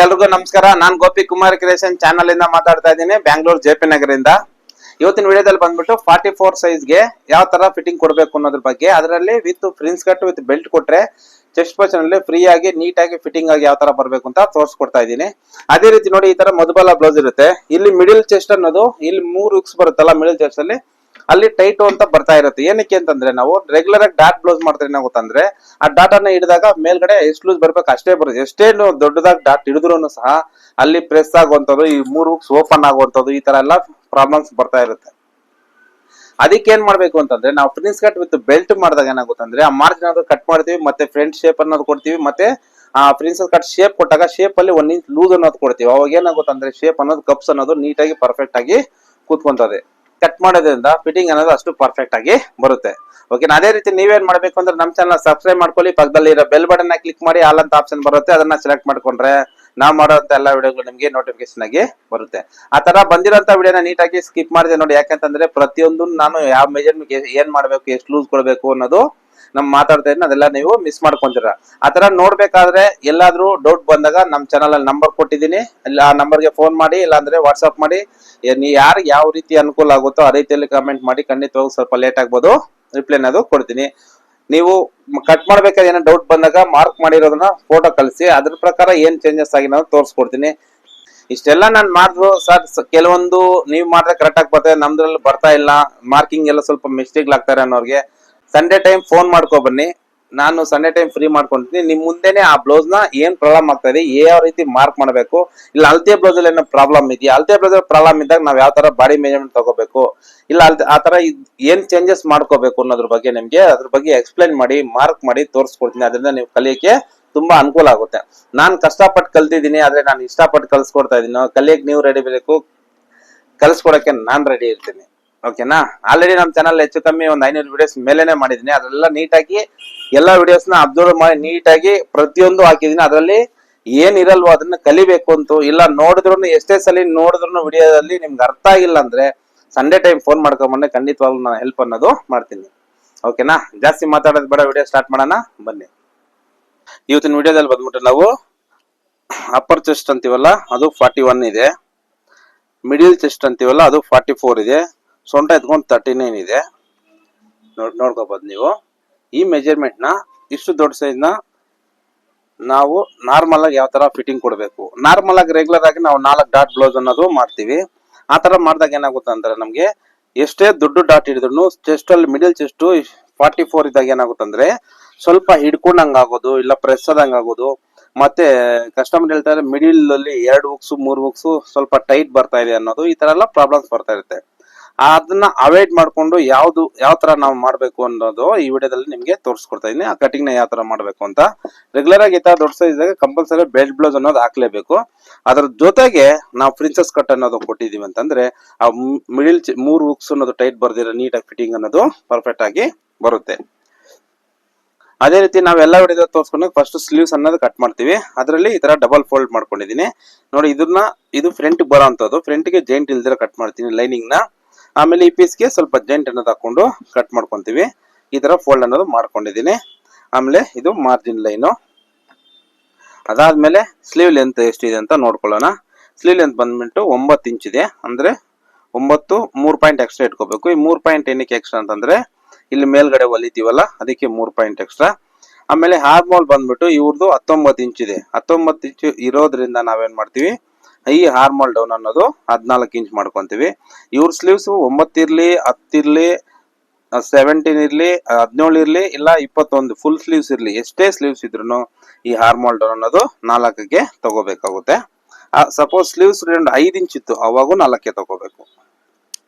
ಎಲ್ರಿಗೂ ನಮಸ್ಕಾರ. ನಾನು ಗೋಪಿ ಕುಮಾರ್ ಕ್ರಿಯೇಷನ್ ಚಾನಲ್ ಇಂದ ಮಾತಾಡ್ತಾ ಇದ್ದೀನಿ, ಬ್ಯಾಂಗ್ಳೂರ್ ಜೆಪಿ ನಗರಿಂದ. ಇವತ್ತಿನ ವಿಡಿಯೋದಲ್ಲಿ ಬಂದ್ಬಿಟ್ಟು 44 ಸೈಜ್ಗೆ ಯಾವ ತರ ಫಿಟ್ಟಿಂಗ್ ಕೊಡಬೇಕು ಅನ್ನೋದ್ರ ಬಗ್ಗೆ, ಅದರಲ್ಲಿ ವಿತ್ ಫ್ರಿನ್ಸ್ ಕಟ್ ವಿತ್ ಬೆಲ್ಟ್ ಕೊಟ್ರೆ ಚೆಸ್ಟ್ ಪೋರ್ಷನ್ ಅಲ್ಲಿ ಫ್ರೀ ಆಗಿ ನೀಟಾಗಿ ಫಿಟ್ಟಿಂಗ್ ಆಗಿ ಯಾವ ತರ ಬರಬೇಕು ಅಂತ ತೋರಿಸ್ಕೊಡ್ತಾ ಇದ್ದೀನಿ. ಅದೇ ರೀತಿ ನೋಡಿ, ಈ ತರ ಮಧುಬಾಲ ಬ್ಲೌಸ್ ಇರುತ್ತೆ. ಇಲ್ಲಿ ಮಿಡಿಲ್ ಚೆಸ್ಟ್ ಅನ್ನೋದು ಇಲ್ಲಿ 3 ಹುಕ್ಸ್ ಬರುತ್ತಲ್ಲ ಮಿಡಿಲ್ ಚೆಸ್ಟ್ ಅಲ್ಲಿ, ಅಲ್ಲಿ ಟೈಟ್ ಅಂತ ಬರ್ತಾ ಇರುತ್ತೆ. ಏನಕ್ಕೆ ಅಂತಂದ್ರೆ ನಾವು ರೆಗ್ಯುಲರ್ ಆಗಿ ಡಾಟ್ ಬ್ಲೌಸ್ ಮಾಡ್ತಾರೆ ಏನಾಗುತ್ತಂದ್ರೆ ಆ ಡಾಟ್ ಅನ್ನ ಹಿಡಿದಾಗ ಮೇಲ್ಗಡೆ ಎಷ್ಟು ಲೂಸ್ ಬರ್ಬೇಕು ಅಷ್ಟೇ ಬರುತ್ತೆ. ಎಷ್ಟೇ ದೊಡ್ಡದಾಗಿ ಡಾಟ್ ಹಿಡಿದ್ರು ಸಹ ಅಲ್ಲಿ ಪ್ರೆಸ್ ಆಗುವಂತದ್ದು, ಈ 3 ಹುಕ್ಸ್ ಓಪನ್ ಆಗುವಂತದ್ದು, ಈ ತರ ಎಲ್ಲ ಪ್ರಾಬ್ಲಮ್ಸ್ ಬರ್ತಾ ಇರುತ್ತೆ. ಅದಕ್ಕೆ ಏನ್ ಮಾಡ್ಬೇಕು ಅಂತಂದ್ರೆ ನಾವು ಫ್ರಿನ್ಸ್ ಕಟ್ ವಿತ್ ಬೆಲ್ಟ್ ಮಾಡಿದಾಗ ಏನಾಗುತ್ತಂದ್ರೆ ಆ ಮಾರ್ಜಿನ್ ಅನ್ನೋದು ಕಟ್ ಮಾಡ್ತೀವಿ, ಮತ್ತೆ ಫ್ರಂಟ್ ಶೇಪ್ ಅನ್ನೋದು ಕೊಡ್ತೀವಿ, ಮತ್ತೆ ಆ ಫ್ರಿನ್ಸ್ ಕಟ್ ಶೇಪ್ ಕೊಟ್ಟಾಗ ಶೇಪ್ ಅಲ್ಲಿ 1 ಇಂಚ್ ಲೂಸ್ ಅನ್ನೋದು ಕೊಡ್ತೀವಿ. ಅವಾಗ ಏನಾಗುತ್ತಂದ್ರೆ ಶೇಪ್ ಅನ್ನೋದು ಕಪ್ಸ್ ಅನ್ನೋದು ನೀಟಾಗಿ ಪರ್ಫೆಕ್ಟ್ ಆಗಿ ಕೂತ್ಕೊಂತದೆ. ಕಟ್ ಮಾಡೋದ್ರಿಂದ ಫಿಟ್ಟಿಂಗ್ ಅನ್ನೋದು ಅಷ್ಟು ಪರ್ಫೆಕ್ಟ್ ಆಗಿ ಬರುತ್ತೆ. ಓಕೆ, ಅದೇ ರೀತಿ ನೀವೇನ್ ಮಾಡ್ಬೇಕು ಅಂದ್ರೆ ನಮ್ಮ ಚಾನಲ್ ಸಬ್ಸ್ಕ್ರೈಬ್ ಮಾಡ್ಕೊಳ್ಳಿ, ಪಕ್ಕದಲ್ಲಿ ಇರೋ ಬೆಲ್ ಬಟನ್ ನ ಕ್ಲಿಕ್ ಮಾಡಿ ಆಲ್ ಅಂತ ಆಪ್ಷನ್ ಬರುತ್ತೆ, ಅದನ್ನ ಸೆಲೆಕ್ಟ್ ಮಾಡ್ಕೊಂಡ್ರೆ ನಾವು ಮಾಡೋಂತ ಎಲ್ಲ ವಿಡಿಯೋಗಳು ನಿಮಗೆ ನೋಟಿಫಿಕೇಶನ್ ಆಗಿ ಬರುತ್ತೆ. ಆ ತರ ಬಂದಿರೋಂತ ವಿಡಿಯೋನ ನೀಟಾಗಿ ಸ್ಕಿಪ್ ಮಾಡಿದೆ ನೋಡಿ, ಯಾಕಂತಂದ್ರೆ ಪ್ರತಿಯೊಂದು ನಾನು ಯಾವ ಮೆಜರ್ಮೆಂಟ್ ಏನ್ ಮಾಡ್ಬೇಕು, ಎಷ್ಟು ಲೂಸ್ ಕೊಡ್ಬೇಕು ಅನ್ನೋದು ನಮ್ ಮಾತಾಡ್ತಾ ಇದ್ದೀನಿ, ಅದೆಲ್ಲ ನೀವು ಮಿಸ್ ಮಾಡ್ಕೊಂತೀರ. ಆತರ ನೋಡ್ಬೇಕಾದ್ರೆ ಎಲ್ಲಾದ್ರೂ ಡೌಟ್ ಬಂದಾಗ ನಮ್ ಚಾನಲ್ ಅಲ್ಲಿ ನಂಬರ್ ಕೊಟ್ಟಿದ್ದೀನಿ, ಆ ನಂಬರ್ಗೆ ಫೋನ್ ಮಾಡಿ, ಇಲ್ಲಾಂದ್ರೆ ವಾಟ್ಸ್ಆಪ್ ಮಾಡಿ, ಯಾರಿಗೆ ಯಾವ ರೀತಿ ಅನುಕೂಲ ಆಗುತ್ತೋ ಆ ರೀತಿಯಲ್ಲಿ ಕಮೆಂಟ್ ಮಾಡಿ. ಖಂಡಿತವಾಗೂ ಸ್ವಲ್ಪ ಲೇಟ್ ಆಗ್ಬೋದು, ರಿಪ್ಲೈ ಅನ್ನೋದು ಕೊಡ್ತೀನಿ. ನೀವು ಕಟ್ ಮಾಡ್ಬೇಕಾದ್ರೆ ಏನೋ ಡೌಟ್ ಬಂದಾಗ ಮಾರ್ಕ್ ಮಾಡಿರೋದನ್ನ ಫೋಟೋ ಕಳಿಸಿ, ಅದ್ರ ಪ್ರಕಾರ ಏನ್ ಚೇಂಜಸ್ ಆಗಿ ನಾವು ತೋರಿಸ್ಕೊಡ್ತೀನಿ. ಇಷ್ಟೆಲ್ಲ ನಾನು ಮಾಡಿದ್ರು ಸರ್, ಕೆಲವೊಂದು ನೀವು ಮಾಡಿದ್ರೆ ಕರೆಕ್ಟ್ ಆಗಿ ಬರ್ತದೆ, ನಮ್ದ್ರಲ್ಲಿ ಬರ್ತಾ ಇಲ್ಲ, ಮಾರ್ಕಿಂಗ್ ಎಲ್ಲ ಸ್ವಲ್ಪ ಮಿಸ್ಟೇಕ್ ಆಗ್ತಾರೆ ಅನ್ನೋರ್ಗೆ ಸಂಡೇ ಟೈಮ್ ಫೋನ್ ಮಾಡ್ಕೊ ಬನ್ನಿ. ನಾನು ಸಂಡೇ ಟೈಮ್ ಫ್ರೀ ಮಾಡ್ಕೊಂತೀನಿ. ನಿಮ್ ಮುಂದೆನೆ ಆ ಬ್ಲೌಸ್ ನ ಏನ್ ಪ್ರಾಬ್ಲಮ್ ಆಗ್ತಾ ಇದೆ, ಯಾವ ರೀತಿ ಮಾರ್ಕ್ ಮಾಡಬೇಕು, ಇಲ್ಲ ಅಳತೆ ಬ್ಲೌಸ್ ಅಲ್ಲಿ ಏನೋ ಪ್ರಾಬ್ಲಮ್ ಇದೆಯಾ, ಅಳತೆ ಬ್ಲೌಸ್ ಪ್ರಾಬ್ಲಮ್ ಇದ್ದಾಗ ನಾವ್ ಯಾವ ತರ ಬಾಡಿ ಮೆಜರ್ಮೆಂಟ್ ತಗೋಬೇಕು, ಇಲ್ಲ ಆ ತರ ಏನ್ ಚೇಂಜಸ್ ಮಾಡ್ಕೋಬೇಕು ಅನ್ನೋದ್ರ ಬಗ್ಗೆ ನಿಮ್ಗೆ ಅದ್ರ ಬಗ್ಗೆ ಎಕ್ಸ್ಪ್ಲೈನ್ ಮಾಡಿ ಮಾರ್ಕ್ ಮಾಡಿ ತೋರಿಸ್ಕೊಡ್ತೀನಿ. ಅದರಿಂದ ನೀವು ಕಲಿಯಕ್ಕೆ ತುಂಬಾ ಅನುಕೂಲ ಆಗುತ್ತೆ. ನಾನ್ ಕಷ್ಟಪಟ್ಟು ಕಲ್ತಿದ್ದೀನಿ, ಆದ್ರೆ ನಾನು ಇಷ್ಟಪಟ್ಟು ಕಲ್ಸ್ಕೊಡ್ತಾ ಇದೀನಿ. ಕಲಿಯಕ್ ನೀವು ರೆಡಿ ಬೇಕು, ಕಲ್ಸ್ಕೊಡಕ್ಕೆ ನಾನ್ ರೆಡಿ ಇರ್ತೀನಿ. ಓಕೆನಾ? ಆಲ್ರೆಡಿ ನಮ್ಮ ಚಾನಲ್ ಹೆಚ್ಚು ಕಮ್ಮಿ ಒಂದು 500 ವಿಡಿಯೋಸ್ ಮೇಲೆನೆ ಮಾಡಿದೀನಿ. ಅದೆಲ್ಲ ನೀಟಾಗಿ ಎಲ್ಲಾ ವಿಡಿಯೋಸ್ ನ ಅಬ್ಸರ್ವ್ ಮಾಡಿ ನೀಟಾಗಿ ಪ್ರತಿಯೊಂದು ಹಾಕಿದೀನಿ. ಅದರಲ್ಲಿ ಏನ್ ಇರಲ್ವೋ ಅದನ್ನ ಕಲಿಬೇಕು ಅಂತ, ಇಲ್ಲ ನೋಡಿದ್ರು ಎಷ್ಟೇ ಸಲ ನೋಡಿದ್ರು ವಿಡಿಯೋದಲ್ಲಿ ನಿಮ್ಗೆ ಅರ್ಥ ಆಗಿಲ್ಲ ಅಂದ್ರೆ ಸಂಡೇ ಟೈಮ್ ಫೋನ್ ಮಾಡ್ಕೊಂಬಂದ್ರೆ ಖಂಡಿತವಾಗ್ಲೂ ನಾನು ಹೆಲ್ಪ್ ಅನ್ನೋದು ಮಾಡ್ತೀನಿ. ಓಕೆನಾ? ಜಾಸ್ತಿ ಮಾತಾಡೋದು ಬೇಡ, ವಿಡಿಯೋ ಸ್ಟಾರ್ಟ್ ಮಾಡೋಣ ಬನ್ನಿ. ಇವತ್ತಿನ ವಿಡಿಯೋದಲ್ಲಿ ಬಂದ್ಬಿಟ್ಟು ನಾವು ಅಪ್ಪರ್ ಚೆಸ್ಟ್ ಅಂತೀವಲ್ಲ ಅದು 41 ಇದೆ, ಮಿಡಿಲ್ ಚೆಸ್ಟ್ ಅಂತೀವಲ್ಲ ಅದು 44 ಇದೆ, ಸೊಂಟ ಎತ್ಕೊಂಡು 39 ಇದೆ. ನೋಡ್ಕೋಬಹುದು ನೀವು. ಈ ಮೆಜರ್ಮೆಂಟ್ ನ ಇಷ್ಟು ದೊಡ್ಡ ಸೈಜ್ ನ ನಾವು ನಾರ್ಮಲ್ ಆಗಿ ಯಾವ ತರ ಫಿಟ್ಟಿಂಗ್ ಕೊಡಬೇಕು, ನಾರ್ಮಲ್ ಆಗಿ ರೆಗ್ಯುಲರ್ ಆಗಿ ನಾವು 4 ಡಾಟ್ ಬ್ಲೌಸ್ ಅನ್ನೋದು ಮಾಡ್ತೀವಿ. ಆ ತರ ಮಾಡಿದಾಗ ಏನಾಗುತ್ತೆ ಅಂದ್ರೆ ನಮ್ಗೆ ಎಷ್ಟೇ ದೊಡ್ಡ ಡಾಟ್ ಹಿಡಿದ್ರು ಚೆಸ್ಟ್ ಅಲ್ಲಿ ಮಿಡಿಲ್ ಚೆಸ್ಟ್ 44 ಇದ್ದಾಗ ಏನಾಗುತ್ತೆ ಅಂದ್ರೆ ಸ್ವಲ್ಪ ಹಿಡ್ಕೊಂಡಂಗ ಆಗೋದು, ಇಲ್ಲ ಪ್ರೆಸ್ ಆದಂಗ ಆಗೋದು, ಮತ್ತೆ ಕಸ್ಟಮರ್ ಹೇಳ್ತಾರೆ ಮಿಡಿಲ್ ಅಲ್ಲಿ 2 ಹುಕ್ಸ್ 3 ಹುಕ್ಸ್ ಸ್ವಲ್ಪ ಟೈಟ್ ಬರ್ತಾ ಇದೆ ಅನ್ನೋದು, ಈ ತರ ಎಲ್ಲ ಪ್ರಾಬ್ಲಮ್ಸ್ ಬರ್ತಾ ಇರುತ್ತೆ. ಅದನ್ನ ಅವಾಯ್ಡ್ ಮಾಡ್ಕೊಂಡು ಯಾವ ತರ ನಾವು ಮಾಡ್ಬೇಕು ಅನ್ನೋದು ಈ ವಿಡಿಯೋದಲ್ಲಿ ನಿಮ್ಗೆ ತೋರಿಸ್ಕೊಡ್ತಾ ಇದೀನಿ. ಆ ಕಟಿಂಗ್ ನ ಯಾವ ತರ ಮಾಡ್ಬೇಕು ಅಂತ. ರೆಗ್ಯುಲರ್ ಆಗಿ ಈ ತರ ದೊಡ್ಡ ಸೈಜ್ ಕಂಪಲ್ಸರಿ ಬೆಲ್ಟ್ ಬ್ಲೌಸ್ ಅನ್ನೋದು ಹಾಕ್ಲೇಬೇಕು. ಅದ್ರ ಜೊತೆಗೆ ನಾವು ಪ್ರಿನ್ಸಸ್ ಕಟ್ ಅನ್ನೋದು ಕೊಟ್ಟಿದೀವಿ ಅಂತಂದ್ರೆ ಆ ಮಿಡಿಲ್ 3 ಹುಕ್ಸ್ ಅನ್ನೋದು ಟೈಟ್ ಬರ್ದಿರೋ ನೀಟಾಗಿ ಫಿಟ್ಟಿಂಗ್ ಅನ್ನೋದು ಪರ್ಫೆಕ್ಟ್ ಆಗಿ ಬರುತ್ತೆ. ಅದೇ ರೀತಿ ನಾವೆಲ್ಲ ವಿಡಿಯೋ ತೋರಿಸ್ಕೊಂಡು ಫಸ್ಟ್ ಸ್ಲೀವ್ಸ್ ಅನ್ನೋದು ಕಟ್ ಮಾಡ್ತೀವಿ. ಅದರಲ್ಲಿ ಈ ತರ ಡಬಲ್ ಫೋಲ್ಡ್ ಮಾಡ್ಕೊಂಡಿದೀನಿ ನೋಡಿ. ಇದು ಫ್ರಂಟ್ ಬರೋ ಅಂತದ್ದು, ಫ್ರಂಟ್ ಗೆ ಜಾಯಿಂಟ್ ಇಲ್ದಿರ ಕಟ್ ಮಾಡ್ತೀನಿ ಲೈನಿಂಗ್ ನ. ಆಮೇಲೆ ಈ ಪೀಸ್ಗೆ ಸ್ವಲ್ಪ ಜಾಯಿಂಟ್ ಅನ್ನೋದು ಹಾಕೊಂಡು ಕಟ್ ಮಾಡ್ಕೊಂತೀವಿ. ಈ ತರ ಫೋಲ್ಡ್ ಅನ್ನೋದು ಮಾಡ್ಕೊಂಡಿದೀನಿ. ಆಮೇಲೆ ಇದು ಮಾರ್ಜಿನ್ ಲೈನು. ಅದಾದ್ಮೇಲೆ ಸ್ಲೀವ್ ಲೆಂತ್ ಎಷ್ಟಿದೆ ಅಂತ ನೋಡ್ಕೊಳ್ಳೋಣ. ಸ್ಲೀವ್ ಲೆಂತ್ ಬಂದ್ಬಿಟ್ಟು 9 ಇಂಚ್ ಇದೆ, ಅಂದ್ರೆ 9 3 ಪಾಯಿಂಟ್ ಎಕ್ಸ್ಟ್ರಾ ಇಟ್ಕೋಬೇಕು. ಈ 3 ಪಾಯಿಂಟ್ ಏನಕ್ಕೆ ಎಕ್ಸ್ಟ್ರಾ ಅಂತಂದ್ರೆ ಇಲ್ಲಿ ಮೇಲ್ಗಡೆ ಹೊಲಿತೀವಲ್ಲ ಅದಕ್ಕೆ 3 ಪಾಯಿಂಟ್ ಎಕ್ಸ್ಟ್ರಾ. ಆಮೇಲೆ ಹಾರ್ಮೋಲ್ ಬಂದ್ಬಿಟ್ಟು ಇವ್ರದ್ದು 19 ಇಂಚ್ ಇದೆ. 19 ಇಂಚ್ ಇರೋದ್ರಿಂದ ನಾವೇನ್ ಮಾಡ್ತೀವಿ, ಈ ಹಾರ್ಮೋಲ್ ಡೌನ್ ಅನ್ನೋದು 14 ಇಂಚ್ ಮಾಡ್ಕೊಂತೀವಿ. ಇವ್ರ ಸ್ಲೀವ್ಸ್ 9 ಇರ್ಲಿ 10 ಇರ್ಲಿ 17 ಇರ್ಲಿ 17 ಇರ್ಲಿ ಇಲ್ಲ 21 ಫುಲ್ ಸ್ಲೀವ್ಸ್ ಇರ್ಲಿ, ಎಷ್ಟೇ ಸ್ಲೀವ್ಸ್ ಇದ್ರು ಈ ಹಾರ್ಮೋಲ್ ಡೌನ್ ಅನ್ನೋದು 4ಗೆ ತಗೋಬೇಕಾಗುತ್ತೆ. ಸಪೋಸ್ ಸ್ಲೀವ್ಸ್ 5 ಇಂಚ್ ಇತ್ತು ಅವಾಗೂ 4ಗೆ ತಗೋಬೇಕು.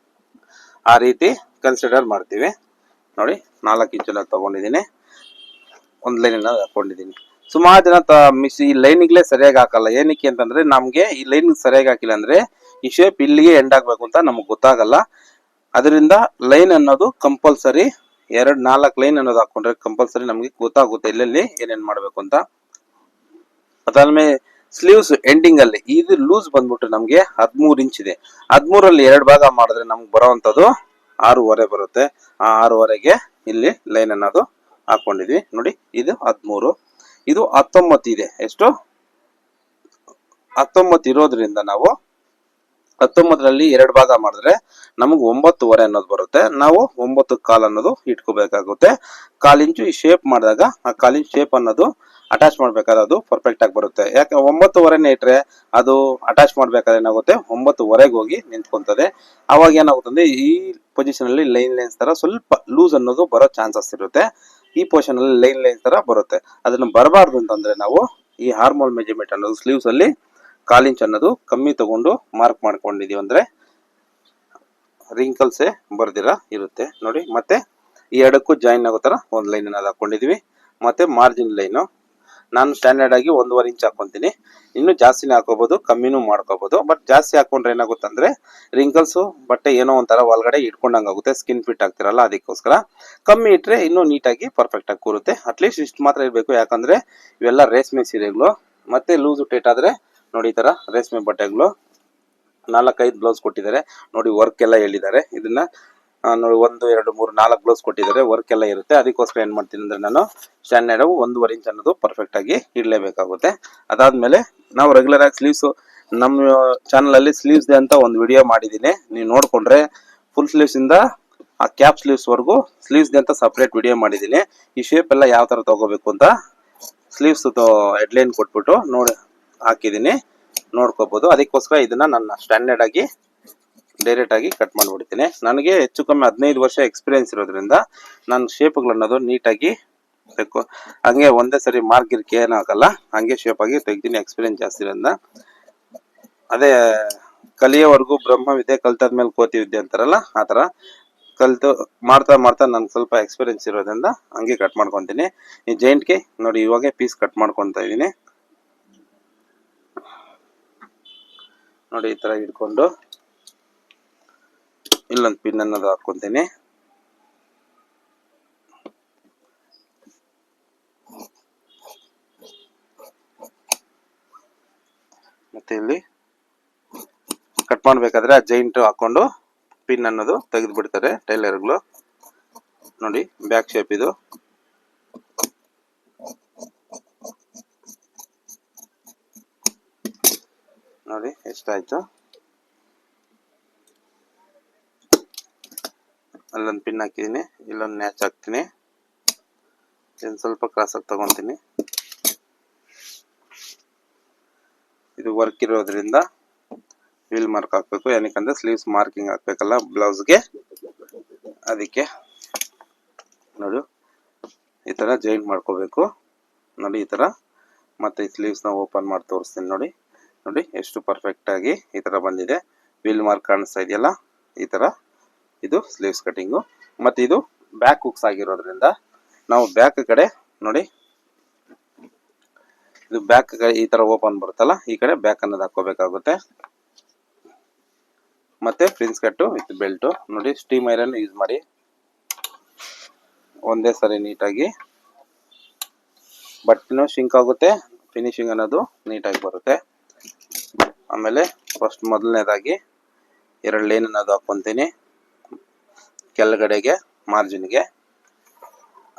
ಆ ರೀತಿ ಕನ್ಸಿಡರ್ ಮಾಡ್ತೀವಿ ನೋಡಿ. 4 ಇಂಚ್ ತಗೊಂಡಿದ್ದೀನಿ, ಒಂದ್ ಲೈನ್ ಹಾಕೊಂಡಿದ್ದೀನಿ. ಸುಮಾರು ಜನ ಈ ಲೈನ್ಗಳೇ ಸರಿಯಾಗಿ ಹಾಕಲ್ಲ. ಏನಕ್ಕೆ ಅಂತಂದ್ರೆ ನಮ್ಗೆ ಈ ಲೈನ್ ಸರಿಯಾಗಿ ಹಾಕಿಲ್ಲ ಅಂದ್ರೆ ಈ ಶೇಪ್ ಇಲ್ಲಿಗೆ ಎಂಡ್ ಆಗ್ಬೇಕು ಅಂತ ನಮಗ್ ಗೊತ್ತಾಗಲ್ಲ. ಅದರಿಂದ ಲೈನ್ ಅನ್ನೋದು ಕಂಪಲ್ಸರಿ 4 ಲೈನ್ ಅನ್ನೋದು ಹಾಕೊಂಡ್ರೆ ಕಂಪಲ್ಸರಿ ನಮ್ಗೆ ಗೊತ್ತಾಗುತ್ತೆ ಎಲ್ಲೆಲ್ಲಿ ಏನೇನ್ ಮಾಡ್ಬೇಕು ಅಂತ. ಅದಾದ್ಮೇಲೆ ಸ್ಲೀವ್ಸ್ ಎಂಡಿಂಗ್ ಅಲ್ಲಿ ಇದು ಲೂಸ್ ಬಂದ್ಬಿಟ್ಟು ನಮ್ಗೆ 13 ಇಂಚ್ ಇದೆ. 13ರಲ್ಲಿ 2 ಭಾಗ ಮಾಡಿದ್ರೆ ನಮ್ಗೆ ಬರೋವಂಥದ್ದು 6.5 ಬರುತ್ತೆ. ಆ 6.5ಗೆ ಇಲ್ಲಿ ಲೈನ್ ಅನ್ನೋದು ಹಾಕೊಂಡಿದ್ವಿ ನೋಡಿ. ಇದು 13, ಇದು 19 ಇದೆ. ಎಷ್ಟು 19 ಇರೋದ್ರಿಂದ ನಾವು 19ರಲ್ಲಿ 2 ಭಾಗ ಮಾಡಿದ್ರೆ ನಮಗೆ 9.5 ಅನ್ನೋದು ಬರುತ್ತೆ. ನಾವು 9.25 ಅನ್ನೋದು ಇಟ್ಕೋಬೇಕಾಗುತ್ತೆ. 1/4 ಇಂಚು ಈ ಶೇಪ್ ಮಾಡಿದಾಗ ಆ 1/4 ಇಂಚ್ ಶೇಪ್ ಅನ್ನೋದು ಅಟ್ಯಾಚ್ ಮಾಡ್ಬೇಕಾದ್ರೆ ಅದು ಪರ್ಫೆಕ್ಟ್ ಆಗಿ ಬರುತ್ತೆ. ಯಾಕೆ 9.25 ಇಟ್ರೆ ಅದು ಅಟ್ಯಾಚ್ ಮಾಡ್ಬೇಕಾದ್ರೆ ಏನಾಗುತ್ತೆ 9.25 ಹೋಗಿ ನಿಂತ್ಕೊಂತದೆ. ಅವಾಗ ಏನಾಗುತ್ತದೆ ಈ ಪೊಸಿಷನ್ ಅಲ್ಲಿ ಲೈನ್ಸ್ ತರ ಸ್ವಲ್ಪ ಲೂಸ್ ಅನ್ನೋದು ಬರೋ ಚಾನ್ಸಸ್ ಇರುತ್ತೆ. ಈ ಪೊಸಿಷನ್ ಅಲ್ಲಿ ಲೈನ್ಸ್ ತರ ಬರುತ್ತೆ. ಅದನ್ನ ಬರಬಾರ್ದು ಅಂತಂದ್ರೆ ನಾವು ಈ ಹಾರ್ಮೋಲ್ ಮೆಜರ್ಮೆಂಟ್ ಅನ್ನೋದು ಸ್ಲೀವ್ಸ್ ಅಲ್ಲಿ 1/4 ಇಂಚ್ ಅನ್ನೋದು ಕಮ್ಮಿ ತಗೊಂಡು ಮಾರ್ಕ್ ಮಾಡ್ಕೊಂಡಿದೀವಿ ಅಂದ್ರೆ ರಿಂಕಲ್ಸ್ ಬರ್ದಿರ ಇರುತ್ತೆ ನೋಡಿ. ಮತ್ತೆ ಈ ಎರಡಕ್ಕೂ ಜಾಯಿನ್ ಆಗೋ ತರ ಒಂದು ಲೈನ್ ಅನ್ನೋದು ಹಾಕೊಂಡಿದೀವಿ. ಮತ್ತೆ ಮಾರ್ಜಿನ್ ಲೈನು ನಾನು ಸ್ಟ್ಯಾಂಡರ್ಡ್ ಆಗಿ 1.5 ಇಂಚ್ ಹಾಕೊಂತೀನಿ. ಇನ್ನು ಜಾಸ್ತಿನೇ ಹಾಕೋಬಹುದು, ಕಮ್ಮಿನೂ ಮಾಡ್ಕೋಬಹುದು. ಬಟ್ ಜಾಸ್ತಿ ಹಾಕೊಂಡ್ರೆ ಏನಾಗುತ್ತೆ ಅಂದ್ರೆ ರಿಂಕಲ್ಸ್ ಬಟ್ಟೆ ಏನೋ ಒಂಥರ ಒಳಗಡೆ ಇಟ್ಕೊಂಡಂಗೆ ಆಗುತ್ತೆ, ಸ್ಕಿನ್ ಫಿಟ್ ಆಗ್ತಿರಲ್ಲ. ಅದಕ್ಕೋಸ್ಕರ ಕಮ್ಮಿ ಇಟ್ರೆ ಇನ್ನೂ ನೀಟಾಗಿ ಪರ್ಫೆಕ್ಟ್ ಆಗಿ ಕೂರುತ್ತೆ. ಅಟ್ಲೀಸ್ಟ್ ಇಷ್ಟು ಮಾತ್ರ ಇರಬೇಕು, ಯಾಕಂದ್ರೆ ಇವೆಲ್ಲ ರೇಷ್ಮೆ ಸೀರೆಗಳು. ಮತ್ತೆ ಲೂಸ್ ಟೈಟ್ ಆದ್ರೆ ನೋಡಿ ಈ ತರ ರೇಷ್ಮೆ ಬಟ್ಟೆಗಳು 4-5 ಬ್ಲೌಸ್ ಕೊಟ್ಟಿದ್ದಾರೆ ನೋಡಿ. ವರ್ಕ್ ಎಲ್ಲ ಹೇಳಿದ್ದಾರೆ. ಇದನ್ನ ನೋಡಿ 1, 2, 3, 4 ಬ್ಲೌಸ್ ಕೊಟ್ಟಿದ್ದಾರೆ. ವರ್ಕ್ ಎಲ್ಲ ಇರುತ್ತೆ. ಅದಕ್ಕೋಸ್ಕರ ಏನ್ ಮಾಡ್ತೀನಿ ಅಂದ್ರೆ ನಾನು ಸ್ಟ್ಯಾಂಡರ್ಡ್ 1.5 ಇಂಚ್ ಅನ್ನೋದು ಪರ್ಫೆಕ್ಟ್ ಆಗಿ ಇಡಲೇಬೇಕಾಗುತ್ತೆ. ಅದಾದ್ಮೇಲೆ ನಾವು ರೆಗ್ಯುಲರ್ ಆಗಿ ಸ್ಲೀವ್ಸ್ ನಮ್ಮ ಚಾನಲ್ ಅಲ್ಲಿ ಸ್ಲೀವ್ಸ್ ಅಂತ ಒಂದು ವಿಡಿಯೋ ಮಾಡಿದ್ದೀನಿ. ನೀವು ನೋಡ್ಕೊಂಡ್ರೆ ಫುಲ್ ಸ್ಲೀವ್ಸ್ ಇಂದ ಆ ಕ್ಯಾಪ್ ಸ್ಲೀವ್ಸ್ ವರೆಗೂ ಸ್ಲೀವ್ಸ್ ಅಂತ ಸಪರೇಟ್ ವಿಡಿಯೋ ಮಾಡಿದ್ದೀನಿ. ಈ ಶೇಪ್ ಎಲ್ಲ ಯಾವ ತರ ತಗೋಬೇಕು ಅಂತ ಸ್ಲೀವ್ಸ್ ಹೆಡ್ಲೈನ್ ಕೊಟ್ಬಿಟ್ಟು ನೋಡಿ ಹಾಕಿದ್ದೀನಿ, ನೋಡ್ಕೋಬಹುದು. ಅದಕ್ಕೋಸ್ಕರ ಇದನ್ನ ನನ್ನ ಸ್ಟ್ಯಾಂಡರ್ಡ್ ಆಗಿ ಡೈರೆಕ್ಟ್ ಆಗಿ ಕಟ್ ಮಾಡ್ಬಿಡ್ತೀನಿ. ನನಗೆ ಹೆಚ್ಚು ಕಮ್ಮಿ 15 ವರ್ಷ ಎಕ್ಸ್ಪೀರಿಯನ್ಸ್ ಇರೋದ್ರಿಂದ ನಾನು ಶೇಪ್ಗಳು ಅನ್ನೋದು ನೀಟಾಗಿ ಬೇಕು. ಹಂಗೆ ಒಂದೇ ಸರಿ ಮಾರ್ಕ್ ಗಿರ್ಕ್ ಏನಾಗಲ್ಲ, ಹಂಗೆ ಶೇಪ್ ಆಗಿ ತೆಗ್ದಿನಿ. ಎಕ್ಸ್ಪೀರಿಯನ್ಸ್ ಜಾಸ್ತಿ ಇರೋದ್ರಿಂದ ಅದೇ ಕಲಿಯೋವರೆಗೂ ಬ್ರಹ್ಮವಿದ್ಯೆ ಕಲ್ತಾದ್ಮೇಲೆ ಕೋತಿ ವಿದ್ಯೆ ಅಂತಾರಲ್ಲ, ಆ ತರ ಕಲ್ತು ಮಾಡ್ತಾ ಮಾಡ್ತಾ ನನ್ಗೆ ಸ್ವಲ್ಪ ಎಕ್ಸ್ಪೀರಿಯನ್ಸ್ ಇರೋದ್ರಿಂದ ಹಂಗೆ ಕಟ್ ಮಾಡ್ಕೊಂತೀನಿ. ಈ ಜೈಂಟ್ಗೆ ನೋಡಿ ಇವಾಗ ಪೀಸ್ ಕಟ್ ಮಾಡ್ಕೊತಾ ಇದೀನಿ ನೋಡಿ. ಈ ತರ ಹಿಡ್ಕೊಂಡು ಇಲ್ಲೊಂದು ಪಿನ್ ಅನ್ನೋದು ಹಾಕೊಂತೀನಿ. ಮತ್ತೆ ಇಲ್ಲಿ ಕಟ್ ಮಾಡ್ಬೇಕಾದ್ರೆ ಆ ಜೈಂಟ್ ಹಾಕೊಂಡು ಪಿನ್ ಅನ್ನೋದು ತೆಗೆದು ಬಿಡ್ತಾರೆ ಟೈಲರ್ಗಳು ನೋಡಿ. ಬ್ಯಾಕ್ ಶೇಪ್ ಇದು ನೋಡಿ ಎಷ್ಟಾಯ್ತು. ಅಲ್ಲೊಂದು ಪಿನ್ ಹಾಕಿದೀನಿ, ಇಲ್ಲೊಂದು ನ್ಯಾಚ್ ಹಾಕ್ತೀನಿ. ಇದನ್ನ ಸ್ವಲ್ಪ ಕ್ರಾಸ್ ಆಗಿ ತಗೊಂತೀನಿ. ಇದು ವರ್ಕ್ ಇರೋದ್ರಿಂದ ವೀಲ್ ಮಾರ್ಕ್ ಹಾಕ್ಬೇಕು. ಏನಕ್ಕಂದ್ರೆ ಸ್ಲೀವ್ಸ್ ಮಾರ್ಕಿಂಗ್ ಹಾಕ್ಬೇಕಲ್ಲ ಬ್ಲೌಸ್ಗೆ, ಅದಕ್ಕೆ ನೋಡು ಈ ತರ ಜಾಯಿಂಟ್ ಮಾಡ್ಕೋಬೇಕು ನೋಡಿ. ಈ ತರ ಮತ್ತೆ ಈ ಸ್ಲೀವ್ಸ್ ನ ಓಪನ್ ಮಾಡಿ ತೋರಿಸ್ತೀನಿ ನೋಡಿ. ನೋಡಿ ಎಷ್ಟು ಪರ್ಫೆಕ್ಟ್ ಆಗಿ ಈ ತರ ಬಂದಿದೆ. ವೀಲ್ ಮಾರ್ಕ್ ಕಾಣಿಸ್ತಾ ಇದೆಯಲ್ಲ, ಈ ತರ ಇದು ಸ್ಲೀವ್ಸ್ ಕಟಿಂಗು. ಮತ್ತೆ ಇದು ಬ್ಯಾಕ್ ಹುಕ್ಸ್ ಆಗಿರೋದ್ರಿಂದ ನಾವು ಬ್ಯಾಕ್ ಕಡೆ ನೋಡಿ, ಇದು ಬ್ಯಾಕ್ ಈ ತರ ಓಪನ್ ಬರುತ್ತಲ್ಲ, ಈ ಕಡೆ ಬ್ಯಾಕ್ ಅನ್ನೋದು ಹಾಕೋಬೇಕಾಗುತ್ತೆ. ಮತ್ತೆ ಪ್ರಿನ್ಸ್ ಕಟ್ಟು ವಿತ್ ಬೆಲ್ಟ್ ನೋಡಿ. ಸ್ಟೀಮ್ ಐರನ್ ಯೂಸ್ ಮಾಡಿ ಒಂದೇ ಸರಿ ನೀಟಾಗಿ ಬಟ್ಟೆನೂ ಶಿಂಕ್ ಆಗುತ್ತೆ, ಫಿನಿಶಿಂಗ್ ಅನ್ನೋದು ನೀಟಾಗಿ ಬರುತ್ತೆ. ಆಮೇಲೆ ಫಸ್ಟ್ ಮೊದಲನೇದಾಗಿ 2 ಲೈನ್ ಅನ್ನೋದು ಹಾಕೊಂತೀನಿ ಕೆಳಗಡೆಗೆ ಮಾರ್ಜಿನ್ಗೆ.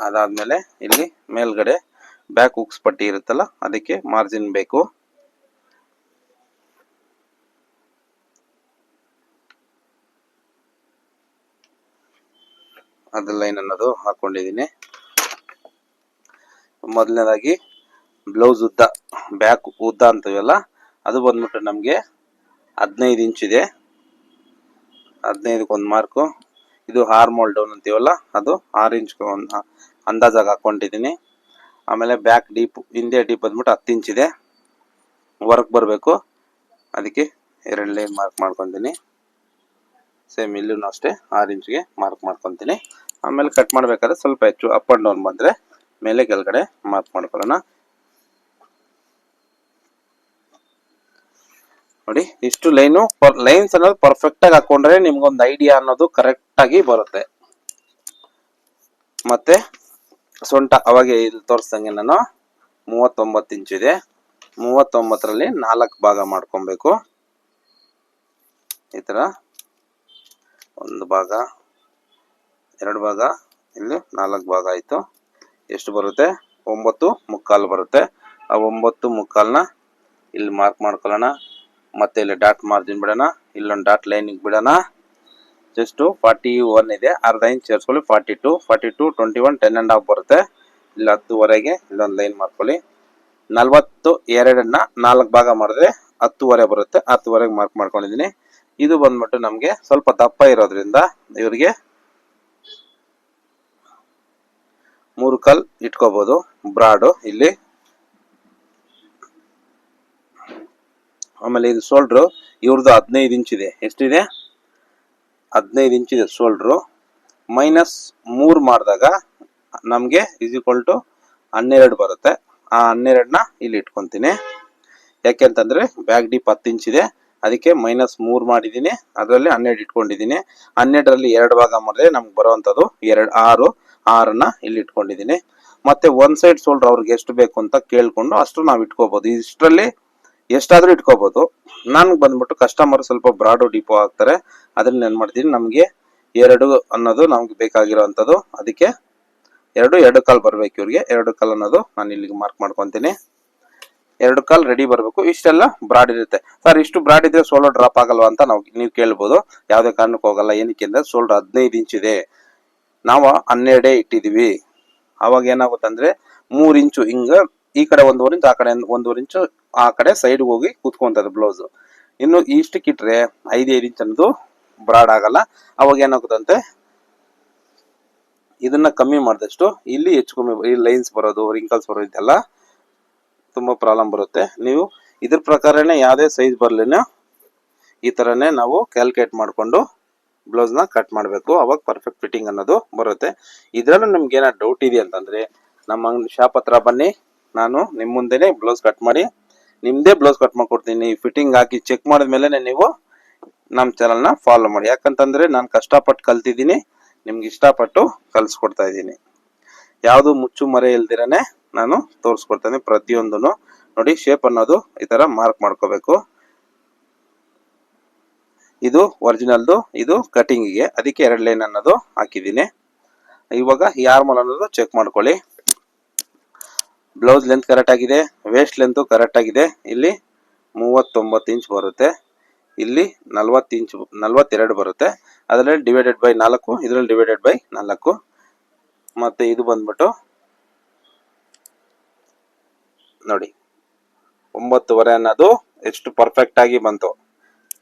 ಅದಾದ್ಮೇಲೆ ಇಲ್ಲಿ ಮೇಲ್ಗಡೆ ಬ್ಯಾಕ್ ಹುಕ್ಸ್ ಪಟ್ಟಿ ಇರುತ್ತಲ್ಲ, ಅದಕ್ಕೆ ಮಾರ್ಜಿನ್ ಬೇಕು. ಅದು ಲೈನ್ ಅನ್ನೋದು ಹಾಕೊಂಡಿದೀನಿ. ಮೊದಲನೇದಾಗಿ ಬ್ಲೌಸ್ ಉದ್ದ, ಬ್ಯಾಕ್ ಉದ್ದ ಅಂತೀವಲ್ಲ, ಅದು ಬಂದ್ಬಿಟ್ಟು ನಮಗೆ 15 ಇಂಚ್ ಇದೆ. 15ಕ್ಕೆ ಒಂದು ಮಾರ್ಕು. ಇದು ಹಾರ್ಮೋಲ್ ಡೌನ್ ಅಂತೀವಲ್ಲ, ಅದು 6 ಇಂಚ್ ಒಂದು ಅಂದಾಜಾಗಿ ಹಾಕೊಂಡಿದ್ದೀನಿ. ಆಮೇಲೆ ಬ್ಯಾಕ್ ಡೀಪ್, ಹಿಂದೆ ಡೀಪ್ ಬಂದ್ಬಿಟ್ಟು 10 ಇಂಚ್ ಇದೆ. ವರ್ಕ್ ಬರಬೇಕು, ಅದಕ್ಕೆ 2 ಲೈನ್ ಮಾರ್ಕ್ ಮಾಡ್ಕೊತೀನಿ. ಸೇಮ್ ಇಲ್ಲೂ ಅಷ್ಟೇ 6 ಇಂಚ್ಗೆ ಮಾರ್ಕ್ ಮಾಡ್ಕೊತೀನಿ. ಆಮೇಲೆ ಕಟ್ ಮಾಡಬೇಕಾದ್ರೆ ಸ್ವಲ್ಪ ಹೆಚ್ಚು ಅಪ್ ಅಂಡ್ ಡೌನ್ ಬಂದರೆ ಮೇಲೆ ಕೆಳಗಡೆ ಮಾರ್ಕ್ ಮಾಡ್ಕೊಳ್ಳೋಣ ನೋಡಿ. ಇಷ್ಟು ಲೈನ್ಸ್ ಅನ್ನೋದು ಪರ್ಫೆಕ್ಟ್ ಆಗಿ ಹಾಕೊಂಡ್ರೆ ನಿಮ್ಗೊಂದು ಐಡಿಯಾ ಅನ್ನೋದು ಕರೆಕ್ಟ್ ಆಗಿ ಬರುತ್ತೆ. ಮತ್ತೆ ಸೊಂಟ ಅವಾಗ ಇಲ್ಲಿ ತೋರಿಸ್ದಂಗೆ ನಾನು 39 ಇಂಚ್ ಇದೆ. 39ರಲ್ಲಿ 4 ಭಾಗ ಮಾಡ್ಕೊಬೇಕು. ಈ ತರ 1 ಭಾಗ, 2 ಭಾಗ, ಇಲ್ಲಿ 4 ಭಾಗ ಆಯ್ತು. ಎಷ್ಟು ಬರುತ್ತೆ? 9.25 ಬರುತ್ತೆ. ಆ 9.25ನ ಇಲ್ಲಿ ಮಾರ್ಕ್ ಮಾಡ್ಕೊಳ್ಳೋಣ. ಮತ್ತೆ ಇಲ್ಲಿ ಡಾಟ್ ಮಾರ್ಜಿನ್ ಬಿಡೋಣ, ಇಲ್ಲೊಂದು ಡಾಟ್ ಲೈನಿಗೆ ಬಿಡೋಣ. ಜಸ್ಟ್ 41 ಇದೆ, ಅರ್ಧ ಇಂಚ್ ಸೇರಿಸ್ಕೊಳ್ಳಿ. 42 21 10.5 ಬರುತ್ತೆ. ಇಲ್ಲಿ 10ವರೆಗೆ ಇಲ್ಲೊಂದು ಲೈನ್ ಮಾಡ್ಕೊಳ್ಳಿ. 42ನ್ನ 4 ಭಾಗ ಮಾಡಿದ್ರೆ 10ವರೆ ಬರುತ್ತೆ. 10ವರೆಗೆ ಮಾರ್ಕ್ ಮಾಡ್ಕೊಂಡಿದ್ದೀನಿ. ಇದು ಬಂದ್ಬಿಟ್ಟು ನಮ್ಗೆ ಸ್ವಲ್ಪ ದಪ್ಪ ಇರೋದ್ರಿಂದ ಇವ್ರಿಗೆ 3 ಕಲ್ ಇಟ್ಕೋಬಹುದು ಬ್ರಾಡು ಇಲ್ಲಿ. ಆಮೇಲೆ ಇದು ಶೋಲ್ಡ್ರು ಇವ್ರದ್ದು 15 ಇಂಚ್ ಇದೆ. ಎಷ್ಟಿದೆ? 15 ಇಂಚ್ ಇದೆ ಶೋಲ್ಡ್ರು. -3 ಮಾಡಿದಾಗ ನಮಗೆ = 12 ಬರುತ್ತೆ. ಆ 12ನ ಇಲ್ಲಿ ಇಟ್ಕೊಂತೀನಿ. ಯಾಕೆಂತಂದ್ರೆ ಬ್ಯಾಕ್ ಡೀಪ್ 10 ಇಂಚ್ ಇದೆ, ಅದಕ್ಕೆ -3 ಮಾಡಿದ್ದೀನಿ. ಅದರಲ್ಲಿ 12 ಇಟ್ಕೊಂಡಿದ್ದೀನಿ. 12ರಲ್ಲಿ 2 ಭಾಗ ಮಾಡಿದ್ರೆ ನಮ್ಗೆ ಬರುವಂಥದ್ದು 6ನ್ನ ಇಲ್ಲಿ ಇಟ್ಕೊಂಡಿದ್ದೀನಿ. ಮತ್ತೆ ಒನ್ ಸೈಡ್ ಶೋಲ್ಡರ್ ಅವ್ರಿಗೆ ಎಷ್ಟು ಬೇಕು ಅಂತ ಕೇಳ್ಕೊಂಡು ಅಷ್ಟು ನಾವು ಇಟ್ಕೋಬಹುದು. ಇಷ್ಟರಲ್ಲಿ ಎಷ್ಟಾದ್ರೂ ಇಟ್ಕೋಬಹುದು. ನಾನು ಬಂದ್ಬಿಟ್ಟು ಕಸ್ಟಮರ್ ಸ್ವಲ್ಪ ಬ್ರಾಡು ಡೀಪೋ ಆಗ್ತಾರೆ, ಅದನ್ನ ಏನ್ ಮಾಡ್ತೀನಿ, ನಮ್ಗೆ 2 ಅನ್ನೋದು ನಮ್ಗೆ ಬೇಕಾಗಿರೋವಂಥದ್ದು. ಅದಕ್ಕೆ 2 ಕಾಲ್ ಬರ್ಬೇಕು ಇವ್ರಿಗೆ. 2 ಕಾಲ್ ಅನ್ನೋದು ನಾನು ಇಲ್ಲಿಗೆ ಮಾರ್ಕ್ ಮಾಡ್ಕೊಂತೀನಿ. 2 ಕಾಲ್ ರೆಡಿ ಬರಬೇಕು. ಇಷ್ಟೆಲ್ಲ ಬ್ರಾಡ್ ಇರುತ್ತೆ. ಸರ್ ಇಷ್ಟು ಬ್ರಾಡ್ ಇದ್ರೆ ಶೋಲ್ಡರ್ ಡ್ರಾಪ್ ಆಗಲ್ವಾ ಅಂತ ನೀವು ಕೇಳ್ಬೋದು. ಯಾವುದೇ ಕಾರಣಕ್ಕೆ ಹೋಗಲ್ಲ. ಏನಕ್ಕೆ ಅಂದ್ರೆ ಶೋಲ್ಡರ್ 15 ಇಂಚ್ ಇದೆ, ನಾವು 12 ಇಟ್ಟಿದೀವಿ. ಅವಾಗ ಏನಾಗುತ್ತಂದ್ರೆ 3 ಇಂಚು ಹಿಂಗ ಈ ಕಡೆ 1.5 ಇಂಚ್, ಆ ಕಡೆ 1.5 ಇಂಚು ಆ ಕಡೆ ಸೈಡ್ ಹೋಗಿ ಕೂತ್ಕೊಂತದ ಬ್ಲೌಸ್. ಇನ್ನು ಇಷ್ಟಕ್ಕೆ ಇಟ್ರೆ 5 ಇಂಚ್ ಅನ್ನೋದು ಬ್ರಾಡ್ ಆಗಲ್ಲ. ಅವಾಗ ಏನಾಗುತ್ತಂತೆ, ಇದನ್ನ ಕಮ್ಮಿ ಮಾಡಿದಷ್ಟು ಇಲ್ಲಿ ಹೆಚ್ಚು ಕಮ್ಮಿ ಲೈನ್ಸ್ ಬರೋದು, ರಿಂಕಲ್ಸ್ ಬರೋದು, ಇದೆಲ್ಲ ತುಂಬಾ ಪ್ರಾಬ್ಲಮ್ ಬರುತ್ತೆ. ನೀವು ಇದ್ರ ಪ್ರಕಾರನೇ ಯಾವುದೇ ಸೈಜ್ ಬರ್ಲಿನ ಈ ತರನೇ ನಾವು ಕ್ಯಾಲ್ಕುಲೇಟ್ ಮಾಡ್ಕೊಂಡು ಬ್ಲೌಸ್ ನ ಕಟ್ ಮಾಡಬೇಕು. ಅವಾಗ ಪರ್ಫೆಕ್ಟ್ ಫಿಟ್ಟಿಂಗ್ ಅನ್ನೋದು ಬರುತ್ತೆ. ಇದ್ರಲ್ಲೂ ನಿಮ್ಗೆ ಏನಾದ್ರು ಡೌಟ್ ಇದೆ ಅಂತಂದ್ರೆ ನಮ್ಮ ಅಂಗಡಿ ಶಾಪ್ ಹತ್ರ ಬನ್ನಿ, ನಾನು ನಿಮ್ ಮುಂದೆನೆ ಬ್ಲೌಸ್ ಕಟ್ ಮಾಡಿ ನಿಮ್ದೇ ಬ್ಲೌಸ್ ಕಟ್ ಮಾಡ್ಕೊಡ್ತೀನಿ. ಫಿಟ್ಟಿಂಗ್ ಹಾಕಿ ಚೆಕ್ ಮಾಡಿದ್ಮೇಲೆ ನೀವು ನಮ್ಮ ಚಾನಲ್ನ ಫಾಲೋ ಮಾಡಿ. ಯಾಕಂತಂದ್ರೆ ನಾನು ಕಷ್ಟಪಟ್ಟು ಕಲ್ತಿದ್ದೀನಿ, ನಿಮ್ಗೆ ಇಷ್ಟಪಟ್ಟು ಕಲ್ಸ್ಕೊಡ್ತಾ ಇದ್ದೀನಿ. ಯಾವುದು ಮುಚ್ಚು ಮರೆ ಇಲ್ದಿರನೆ ನಾನು ತೋರಿಸ್ಕೊಡ್ತೇನೆ ಪ್ರತಿಯೊಂದನ್ನು. ನೋಡಿ, ಶೇಪ್ ಅನ್ನೋದು ಈ ತರ ಮಾರ್ಕ್ ಮಾಡ್ಕೋಬೇಕು. ಇದು ಒರಿಜಿನಲ್ದು, ಇದು ಕಟಿಂಗಿಗೆ, ಅದಕ್ಕೆ 2 ಲೈನ್ ಅನ್ನೋದು ಹಾಕಿದ್ದೀನಿ. ಇವಾಗ ಈ ಆರ್ಮಲ್ ಅನ್ನೋದು ಚೆಕ್ ಮಾಡ್ಕೊಳ್ಳಿ. ಬ್ಲೌಸ್ ಲೆಂತ್ ಕರೆಕ್ಟ್ ಆಗಿದೆ, ವೇಸ್ಟ್ ಲೆಂತ್ ಕರೆಕ್ಟ್ ಆಗಿದೆ. ಇಲ್ಲಿ 39 ಇಂಚ್ ಬರುತ್ತೆ, ಇಲ್ಲಿ 42 ಬರುತ್ತೆ. ಅದರಲ್ಲಿ ಡಿವೈಡೆಡ್ ಬೈ 4, ಇದರಲ್ಲಿ ಡಿವೈಡೆಡ್ ಬೈ 4. ಮತ್ತೆ ಇದು ಬಂದ್ಬಿಟ್ಟು ನೋಡಿ 9.5 ಅನ್ನೋದು ಎಷ್ಟು ಪರ್ಫೆಕ್ಟ್ ಆಗಿ ಬಂತು.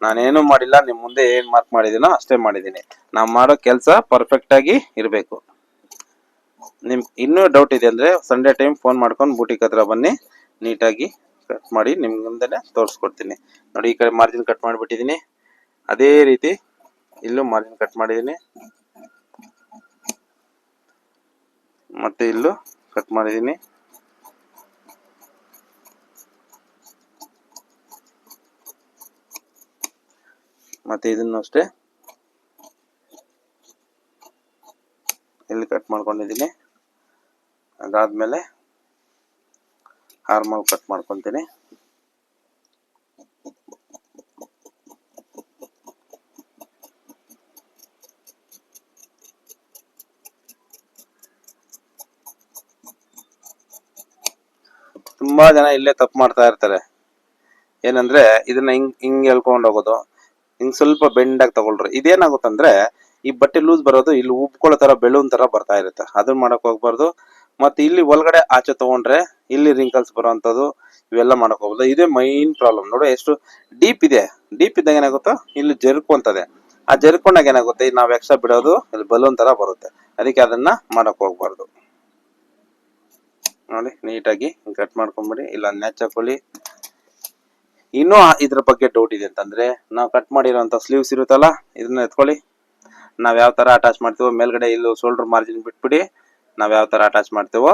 ನಾನೇನು ಮಾಡಿಲ್ಲ, ನಿಮ್ ಮುಂದೆ ಏನ್ ಮಾರ್ಕ್ ಮಾಡಿದೀನೋ ಅಷ್ಟೇ ಮಾಡಿದೀನಿ. ನಾವು ಮಾಡೋ ಕೆಲಸ ಪರ್ಫೆಕ್ಟ್ ಆಗಿ ಇರಬೇಕು. ನಿಮ್ ಇನ್ನೂ ಡೌಟ್ ಇದೆ ಅಂದ್ರೆ ಸಂಡೇ ಟೈಮ್ ಫೋನ್ ಮಾಡ್ಕೊಂಡು ಬೂಟಿಕ್ ಹತ್ರ ಬನ್ನಿ, ನೀಟಾಗಿ ಕಟ್ ಮಾಡಿ ನಿಮ್ ಮುಂದೆನೆ ತೋರಿಸ್ಕೊಡ್ತೀನಿ. ನೋಡಿ, ಈ ಕಡೆ ಮಾರ್ಜಿನ್ ಕಟ್ ಮಾಡಿಬಿಟ್ಟಿದೀನಿ, ಅದೇ ರೀತಿ ಇಲ್ಲೂ ಮಾರ್ಜಿನ್ ಕಟ್ ಮಾಡಿದೀನಿ, ಮತ್ತೆ ಇಲ್ಲೂ ಕಟ್ ಮಾಡಿದೀನಿ. ಮತ್ತೆ ಇದನ್ನು ಅಷ್ಟೇ ಇಲ್ಲಿ ಕಟ್ ಮಾಡ್ಕೊಂಡಿದ್ದೀನಿ. ಅದಾದ್ಮೇಲೆ ಆರ್ಮಲ್ ಕಟ್ ಮಾಡ್ಕೊಂತೀನಿ. ತುಂಬಾ ಜನ ಇಲ್ಲೇ ತಪ್ಪು ಮಾಡ್ತಾ ಇರ್ತಾರೆ. ಏನಂದ್ರೆ ಇದನ್ನ ಹಿಂಗ್ ಹೇಳ್ಕೊಂಡು ಹೋಗೋದು, ಹಿಂಗ್ ಸ್ವಲ್ಪ ಬೆಂಡ್ ಆಗಿ ತಗೊಳ್ರಿ. ಇದೇನಾಗುತ್ತಂದ್ರೆ ಈ ಬಟ್ಟೆ ಲೂಸ್ ಬರೋದು ಇಲ್ಲಿ ಉಬ್ಕೊಳ್ಳೋ ತರ ಬೆಲೂನ್ ತರ ಬರ್ತಾ ಇರುತ್ತೆ. ಅದನ್ನ ಮಾಡಕ್ ಹೋಗ್ಬಾರ್ದು. ಮತ್ತೆ ಇಲ್ಲಿ ಒಳಗಡೆ ಆಚೆ ತಗೊಂಡ್ರೆ ಇಲ್ಲಿ ರಿಂಕಲ್ಸ್ ಬರುವಂತದ್ದು, ಇವೆಲ್ಲ ಮಾಡಕ್ ಹೋಗ್ಬೋದು. ಇದೇ ಮೈನ್ ಪ್ರಾಬ್ಲಮ್. ನೋಡಿ, ಎಷ್ಟು ಡೀಪ್ ಇದೆ. ಡೀಪ್ ಇದ್ದಾಗ ಏನಾಗುತ್ತೋ ಇಲ್ಲಿ ಜರ್ಕೊಂತದೆ. ಆ ಜರ್ಕೊಂಡಾಗ ಏನಾಗುತ್ತೆ, ನಾವ್ ಎಕ್ಸ್ಟ್ರಾ ಬಿಡೋದು ಇಲ್ಲಿ ಬಲೂನ್ ತರ ಬರುತ್ತೆ. ಅದಕ್ಕೆ ಅದನ್ನ ಮಾಡಕ್ ಹೋಗ್ಬಾರ್ದು. ನೋಡಿ, ನೀಟಾಗಿ ಕಟ್ ಮಾಡ್ಕೊಂಬಿಡಿ. ಇಲ್ಲ ನ್ಯಾಚ್ ಹಾಕೊಳ್ಳಿ. ಇನ್ನೂ ಇದ್ರ ಬಗ್ಗೆ ಡೌಟ್ ಇದೆ ಅಂತಂದ್ರೆ, ನಾವು ಕಟ್ ಮಾಡಿರೋಂಥ ಸ್ಲೀವ್ಸ್ ಇರುತ್ತಲ್ಲ, ಇದನ್ನ ಎತ್ಕೊಳ್ಳಿ. ನಾವ್ ಯಾವ ತರ ಅಟ್ಯಾಚ್ ಮಾಡ್ತೀವೋ ಮೇಲ್ಗಡೆ ಇಲ್ಲೂ ಶೋಲ್ಡರ್ ಮಾರ್ಜಿನ್ ಬಿಟ್ಬಿಡಿ. ನಾವ್ ಯಾವ ತರ ಅಟ್ಯಾಚ್ ಮಾಡ್ತೀವೋ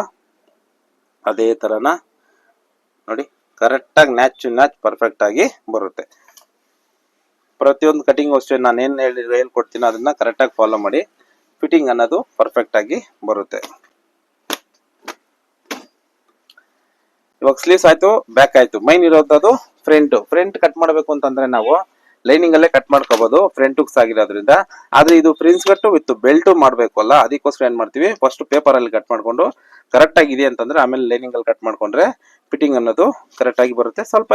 ಅದೇ ತರನ ನೋಡಿ, ಕರೆಕ್ಟ್ ಆಗಿ ನ್ಯಾಚ್ ಪರ್ಫೆಕ್ಟ್ ಆಗಿ ಬರುತ್ತೆ. ಪ್ರತಿಯೊಂದು ಕಟಿಂಗ್ ಅಷ್ಟೇ ನಾನು ಏನ್ ಹೇಳ್ಕೊಡ್ತೀನಿ ಅದನ್ನ ಕರೆಕ್ಟ್ ಆಗಿ ಫಾಲೋ ಮಾಡಿ. ಫಿಟ್ಟಿಂಗ್ ಅನ್ನೋದು ಪರ್ಫೆಕ್ಟ್ ಆಗಿ ಬರುತ್ತೆ. ಇವಾಗ ಸ್ಲೀವ್ಸ್ ಆಯ್ತು, ಬ್ಯಾಕ್ ಆಯ್ತು. ಮೈನ್ ಇರೋದು ಫ್ರಂಟ್ ಕಟ್ ಮಾಡಬೇಕು ಅಂತಂದ್ರೆ ನಾವು ಲೈನಿಂಗ್ ಅಲ್ಲೇ ಕಟ್ ಮಾಡ್ಕೋಬಹುದು ಫ್ರಂಟ್ ಹುಕ್ಸ್ ಆಗಿರೋದ್ರಿಂದ. ಆದ್ರೆ ಇದು ಫ್ರಿನ್ಸ್ ಕಟ್ ವಿತ್ ಬೆಲ್ಟ್ ಮಾಡ್ಬೇಕು ಅಲ್ಲ, ಅದಕ್ಕೋಸ್ಕರ ಏನ್ ಮಾಡ್ತೀವಿ, ಫಸ್ಟ್ ಪೇಪರ್ ಅಲ್ಲಿ ಕಟ್ ಮಾಡ್ಕೊಂಡು ಕರೆಕ್ಟ್ ಆಗಿದೆ ಅಂತಂದ್ರೆ ಆಮೇಲೆ ಲೈನಿಂಗ್ ಅಲ್ಲಿ ಕಟ್ ಮಾಡ್ಕೊಂಡ್ರೆ ಫಿಟ್ಟಿಂಗ್ ಅನ್ನೋದು ಕರೆಕ್ಟ್ ಆಗಿ ಬರುತ್ತೆ. ಸ್ವಲ್ಪ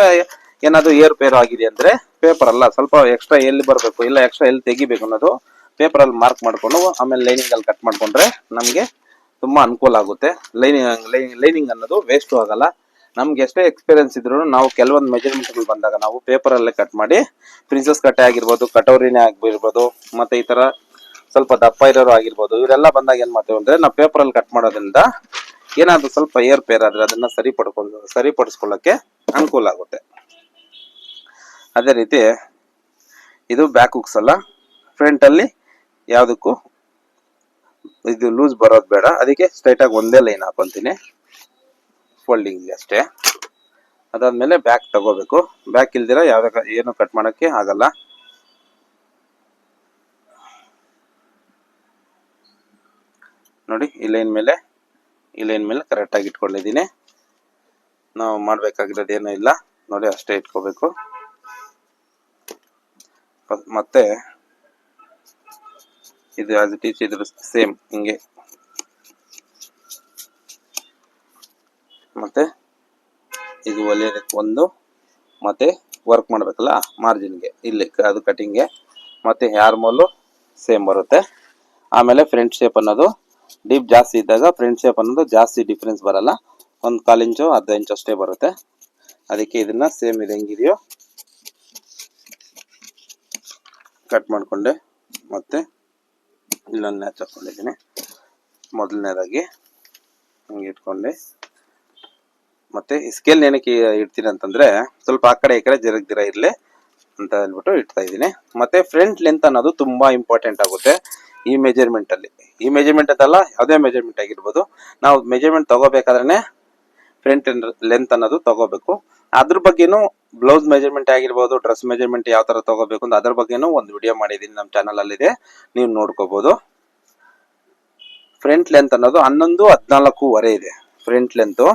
ಏನಾದ್ರು ಏರ್ ಪೇರ್ ಆಗಿದೆ ಅಂದ್ರೆ ಪೇಪರ್ ಅಲ್ಲ, ಸ್ವಲ್ಪ ಎಕ್ಸ್ಟ್ರಾ ಎಲ್ಲಿ ಬರಬೇಕು ಇಲ್ಲ ಎಕ್ಸ್ಟ್ರಾ ಎಲ್ಲಿ ತೆಗಿಬೇಕು ಅನ್ನೋದು ಪೇಪರ್ ಅಲ್ಲಿ ಮಾರ್ಕ್ ಮಾಡ್ಕೊಂಡು ಆಮೇಲೆ ಲೈನಿಂಗ್ ಅಲ್ಲಿ ಕಟ್ ಮಾಡ್ಕೊಂಡ್ರೆ ನಮ್ಗೆ ತುಂಬಾ ಅನುಕೂಲ ಆಗುತ್ತೆ. ಲೈನಿಂಗ್ ಅನ್ನೋದು ವೇಸ್ಟ್ ಆಗಲ್ಲ. ನಮ್ಗೆ ಎಷ್ಟೇ ಎಕ್ಸ್ಪೀರಿಯನ್ಸ್ ಇದ್ರು ನಾವು ಕೆಲವೊಂದು ಮೆಜರ್ಮೆಂಟ್ ಬಂದಾಗ ನಾವು ಪೇಪರ್ ಅಲ್ಲೇ ಕಟ್ ಮಾಡಿ, ಪ್ರಿನ್ಸಸ್ ಕಟ್ಟೆ ಆಗಿರ್ಬೋದು, ಕಟೋರಿನೇ ಆಗಿರ್ಬೋದು, ಮತ್ತೆ ಈ ತರ ಸ್ವಲ್ಪ ದಪ್ಪ ಇರೋರು ಆಗಿರ್ಬೋದು, ಇವರೆಲ್ಲ ಬಂದಾಗ ಏನ್ ಮಾಡ್ತೇವೆ ಅಂದ್ರೆ ನಾವು ಪೇಪರ್ ಅಲ್ಲಿ ಕಟ್ ಮಾಡೋದ್ರಿಂದ ಏನಾದ್ರು ಸ್ವಲ್ಪ ಏರ್ ಪೇರ್ ಆದ್ರೆ ಅದನ್ನ ಸರಿಪಡಿಸ್ಕೊಳ್ಳಕ್ಕೆ ಅನುಕೂಲ ಆಗುತ್ತೆ. ಅದೇ ರೀತಿ ಇದು ಬ್ಯಾಕ್ ಹುಕ್ಸ್ ಅಲ್ಲ, ಫ್ರಂಟ್ ಅಲ್ಲಿ ಯಾವ್ದಕ್ಕೂ ಇದು ಲೂಸ್ ಬರೋದು ಬೇಡ, ಅದಕ್ಕೆ ಸ್ಟ್ರೈಟ್ ಆಗಿ ಒಂದೇ ಲೈನ್ ಹಾಕೊಂತೀನಿ ಫೋಲ್ಡಿಂಗ್ ಅಷ್ಟೇ. ಅದಾದ್ಮೇಲೆ ಬ್ಯಾಕ್ ತಗೋಬೇಕು. ಬ್ಯಾಕ್ ಇಲ್ದಿರ ಏನು ಕಟ್ ಮಾಡಕ್ಕೆ ಆಗಲ್ಲ. ನೋಡಿ ಈ ಲೈನ್ ಮೇಲೆ ಕರೆಕ್ಟ್ ಆಗಿ ಇಟ್ಕೊಂಡಿದ್ದೀನಿ. ನಾವು ಮಾಡ್ಬೇಕಾಗಿರೋದು ಏನೂ ಇಲ್ಲ, ನೋಡಿ ಅಷ್ಟೇ ಇಟ್ಕೋಬೇಕು. ಮತ್ತೆ ಇದು ಆಸ್ ಇಟ್ ಈಸ್ ಇದ್ರ ಸೇಮ್ ಹಿಂಗೆ. ಮತ್ತೆ ಇದು ಹೊಲಿಯೋದಕ್ಕೆ ಒಂದು, ಮತ್ತೆ ವರ್ಕ್ ಮಾಡ್ಬೇಕಲ್ಲ ಮಾರ್ಜಿನ್ಗೆ ಇಲ್ಲಿ ಅದು ಕಟಿಂಗ್ಗೆ, ಮತ್ತೆ ಹೇರ್ ಮೋಲು ಸೇಮ್ ಬರುತ್ತೆ. ಆಮೇಲೆ ಫ್ರಂಟ್ ಶೇಪ್ ಅನ್ನೋದು ಡೀಪ್ ಜಾಸ್ತಿ ಇದ್ದಾಗ ಫ್ರಂಟ್ ಶೇಪ್ ಅನ್ನೋದು ಜಾಸ್ತಿ ಡಿಫ್ರೆನ್ಸ್ ಬರಲ್ಲ, ಒಂದು 1/4 ಇಂಚು ಅರ್ಧ ಇಂಚು ಅಷ್ಟೇ ಬರುತ್ತೆ. ಅದಕ್ಕೆ ಇದನ್ನ ಸೇಮ್ ಇದು ಹೆಂಗಿದೆಯೋ ಕಟ್ ಮಾಡ್ಕೊಂಡೆ, ಮತ್ತೆ ಇಲ್ಲೊಂದು ನ್ಯಾಚ್ ಹಾಕೊಂಡಿದ್ದೀನಿ. ಮೊದಲನೇದಾಗಿ ಹಿಂಗೆ ಇಟ್ಕೊಂಡೆ. ಮತ್ತೆ ಈ ಸ್ಕೇಲ್ ಏನಕ್ಕೆ ಇಡ್ತೀನಿ ಅಂತಂದ್ರೆ ಸ್ವಲ್ಪ ಆ ಕಡೆ ಈ ಕಡೆ ಜರಗ್ದಿರ ಇರ್ಲಿ ಅಂತ ಹೇಳ್ಬಿಟ್ಟು ಇಡ್ತಾ ಇದ್ದೀನಿ. ಮತ್ತೆ ಫ್ರಂಟ್ ಲೆಂತ್ ಅನ್ನೋದು ತುಂಬಾ ಇಂಪಾರ್ಟೆಂಟ್ ಆಗುತ್ತೆ ಈ ಮೆಜರ್ಮೆಂಟ್ ಅಲ್ಲಿ. ಈ ಮೆಜರ್ಮೆಂಟ್ ಅಂತಲ್ಲ, ಯಾವುದೇ ಮೆಜರ್ಮೆಂಟ್ ಆಗಿರ್ಬೋದು, ನಾವು ಮೆಜರ್ಮೆಂಟ್ ತಗೋಬೇಕಾದ್ರೆ ಫ್ರಂಟ್ ಲೆಂತ್ ಅನ್ನೋದು ತಗೋಬೇಕು. ಅದ್ರ ಬಗ್ಗೆನೂ ಬ್ಲೌಸ್ ಮೆಜರ್ಮೆಂಟ್ ಆಗಿರ್ಬೋದು, ಡ್ರೆಸ್ ಮೆಜರ್ಮೆಂಟ್ ಯಾವ ತರ ತಗೋಬೇಕು ಅಂತ ಅದ್ರ ಬಗ್ಗೆನೂ ಒಂದು ವಿಡಿಯೋ ಮಾಡಿದೀನಿ ನಮ್ಮ ಚಾನಲ್ ಅಲ್ಲಿ ಇದೆ, ನೀವು ನೋಡ್ಕೋಬಹುದು. ಫ್ರಂಟ್ ಲೆಂತ್ ಅನ್ನೋದು 11-14 ಇದೆ ಫ್ರಂಟ್ ಲೆಂತ್.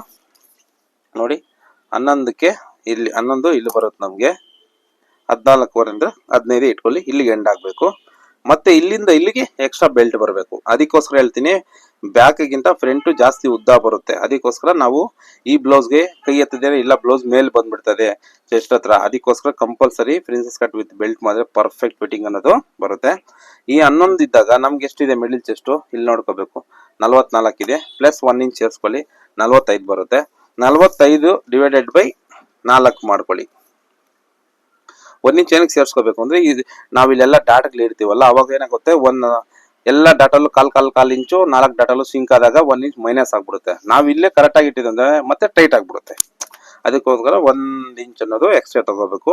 ನೋಡಿ 11ಕ್ಕೆ ಇಲ್ಲಿ 11 ಇಲ್ಲಿ ಬರುತ್ತೆ ನಮ್ಗೆ, 14 ಅಂದ್ರೆ 15 ಇಟ್ಕೊಳ್ಳಿ, ಇಲ್ಲಿಗೆ ಎಂಡ್ ಆಗ್ಬೇಕು. ಮತ್ತೆ ಇಲ್ಲಿಂದ ಇಲ್ಲಿಗೆ ಎಕ್ಸ್ಟ್ರಾ ಬೆಲ್ಟ್ ಬರಬೇಕು. ಅದಕ್ಕೋಸ್ಕರ ಹೇಳ್ತೀನಿ, ಬ್ಯಾಕ್ ಗಿಂತ ಫ್ರಂಟ್ ಜಾಸ್ತಿ ಉದ್ದ ಬರುತ್ತೆ. ಅದಕ್ಕೋಸ್ಕರ ನಾವು ಈ ಬ್ಲೌಸ್ಗೆ ಕೈ ಎತ್ತಿದ್ರೆ ಇಲ್ಲ ಬ್ಲೌಸ್ ಮೇಲ್ ಬಂದ್ಬಿಡ್ತದೆ ಚೆಸ್ಟ್ ಹತ್ರ, ಅದಕ್ಕೋಸ್ಕರ compulsory princess cut with belt ಮಾಡಿದ್ರೆ ಪರ್ಫೆಕ್ಟ್ ಫಿಟ್ಟಿಂಗ್ ಅನ್ನೋದು ಬರುತ್ತೆ. ಈ 11 ಇದ್ದಾಗ ನಮ್ಗೆ ಎಷ್ಟಿದೆ ಮಿಡಿಲ್ ಚೆಸ್ಟ್ ಇಲ್ಲಿ ನೋಡ್ಕೋಬೇಕು, 44 ಇದೆ, ಪ್ಲಸ್ 1 ಇಂಚ್ ಸೇರಿಸ್ಕೊಳ್ಳಿ 45 ಬರುತ್ತೆ. 45 ಡಿವೈಡೆಡ್ ಬೈ 4 ಮಾಡ್ಕೊಳ್ಳಿ. 1 ಇಂಚ್ ಏನಕ್ಕೆ ಸೇರಿಸ್ಕೋಬೇಕು ಅಂದ್ರೆ ನಾವ್ ಇಲ್ಲೆಲ್ಲ ಡಾಟ್ಗಳು ಇಡ್ತೀವಲ್ಲ, ಅವಾಗ ಏನಾಗುತ್ತೆ ಎಲ್ಲ ಡಾಟಲ್ಲೂ ಕಾಲ್ ಇಂಚು 4 ಡಾಟಲ್ಲೂ ಸಿಂಕ್ ಆದಾಗ 1 ಇಂಚ್ ಮೈನಸ್ ಆಗ್ಬಿಡುತ್ತೆ. ನಾವ್ ಇಲ್ಲೇ ಕರೆಕ್ಟ್ ಆಗಿ ಇಟ್ಟಿದ್ರೆ ಮತ್ತೆ ಟೈಟ್ ಆಗ್ಬಿಡುತ್ತೆ. ಅದಕ್ಕೋಸ್ಕರ 1 ಇಂಚ್ ಅನ್ನೋದು ಎಕ್ಸ್ಟ್ರಾ ತಗೋಬೇಕು.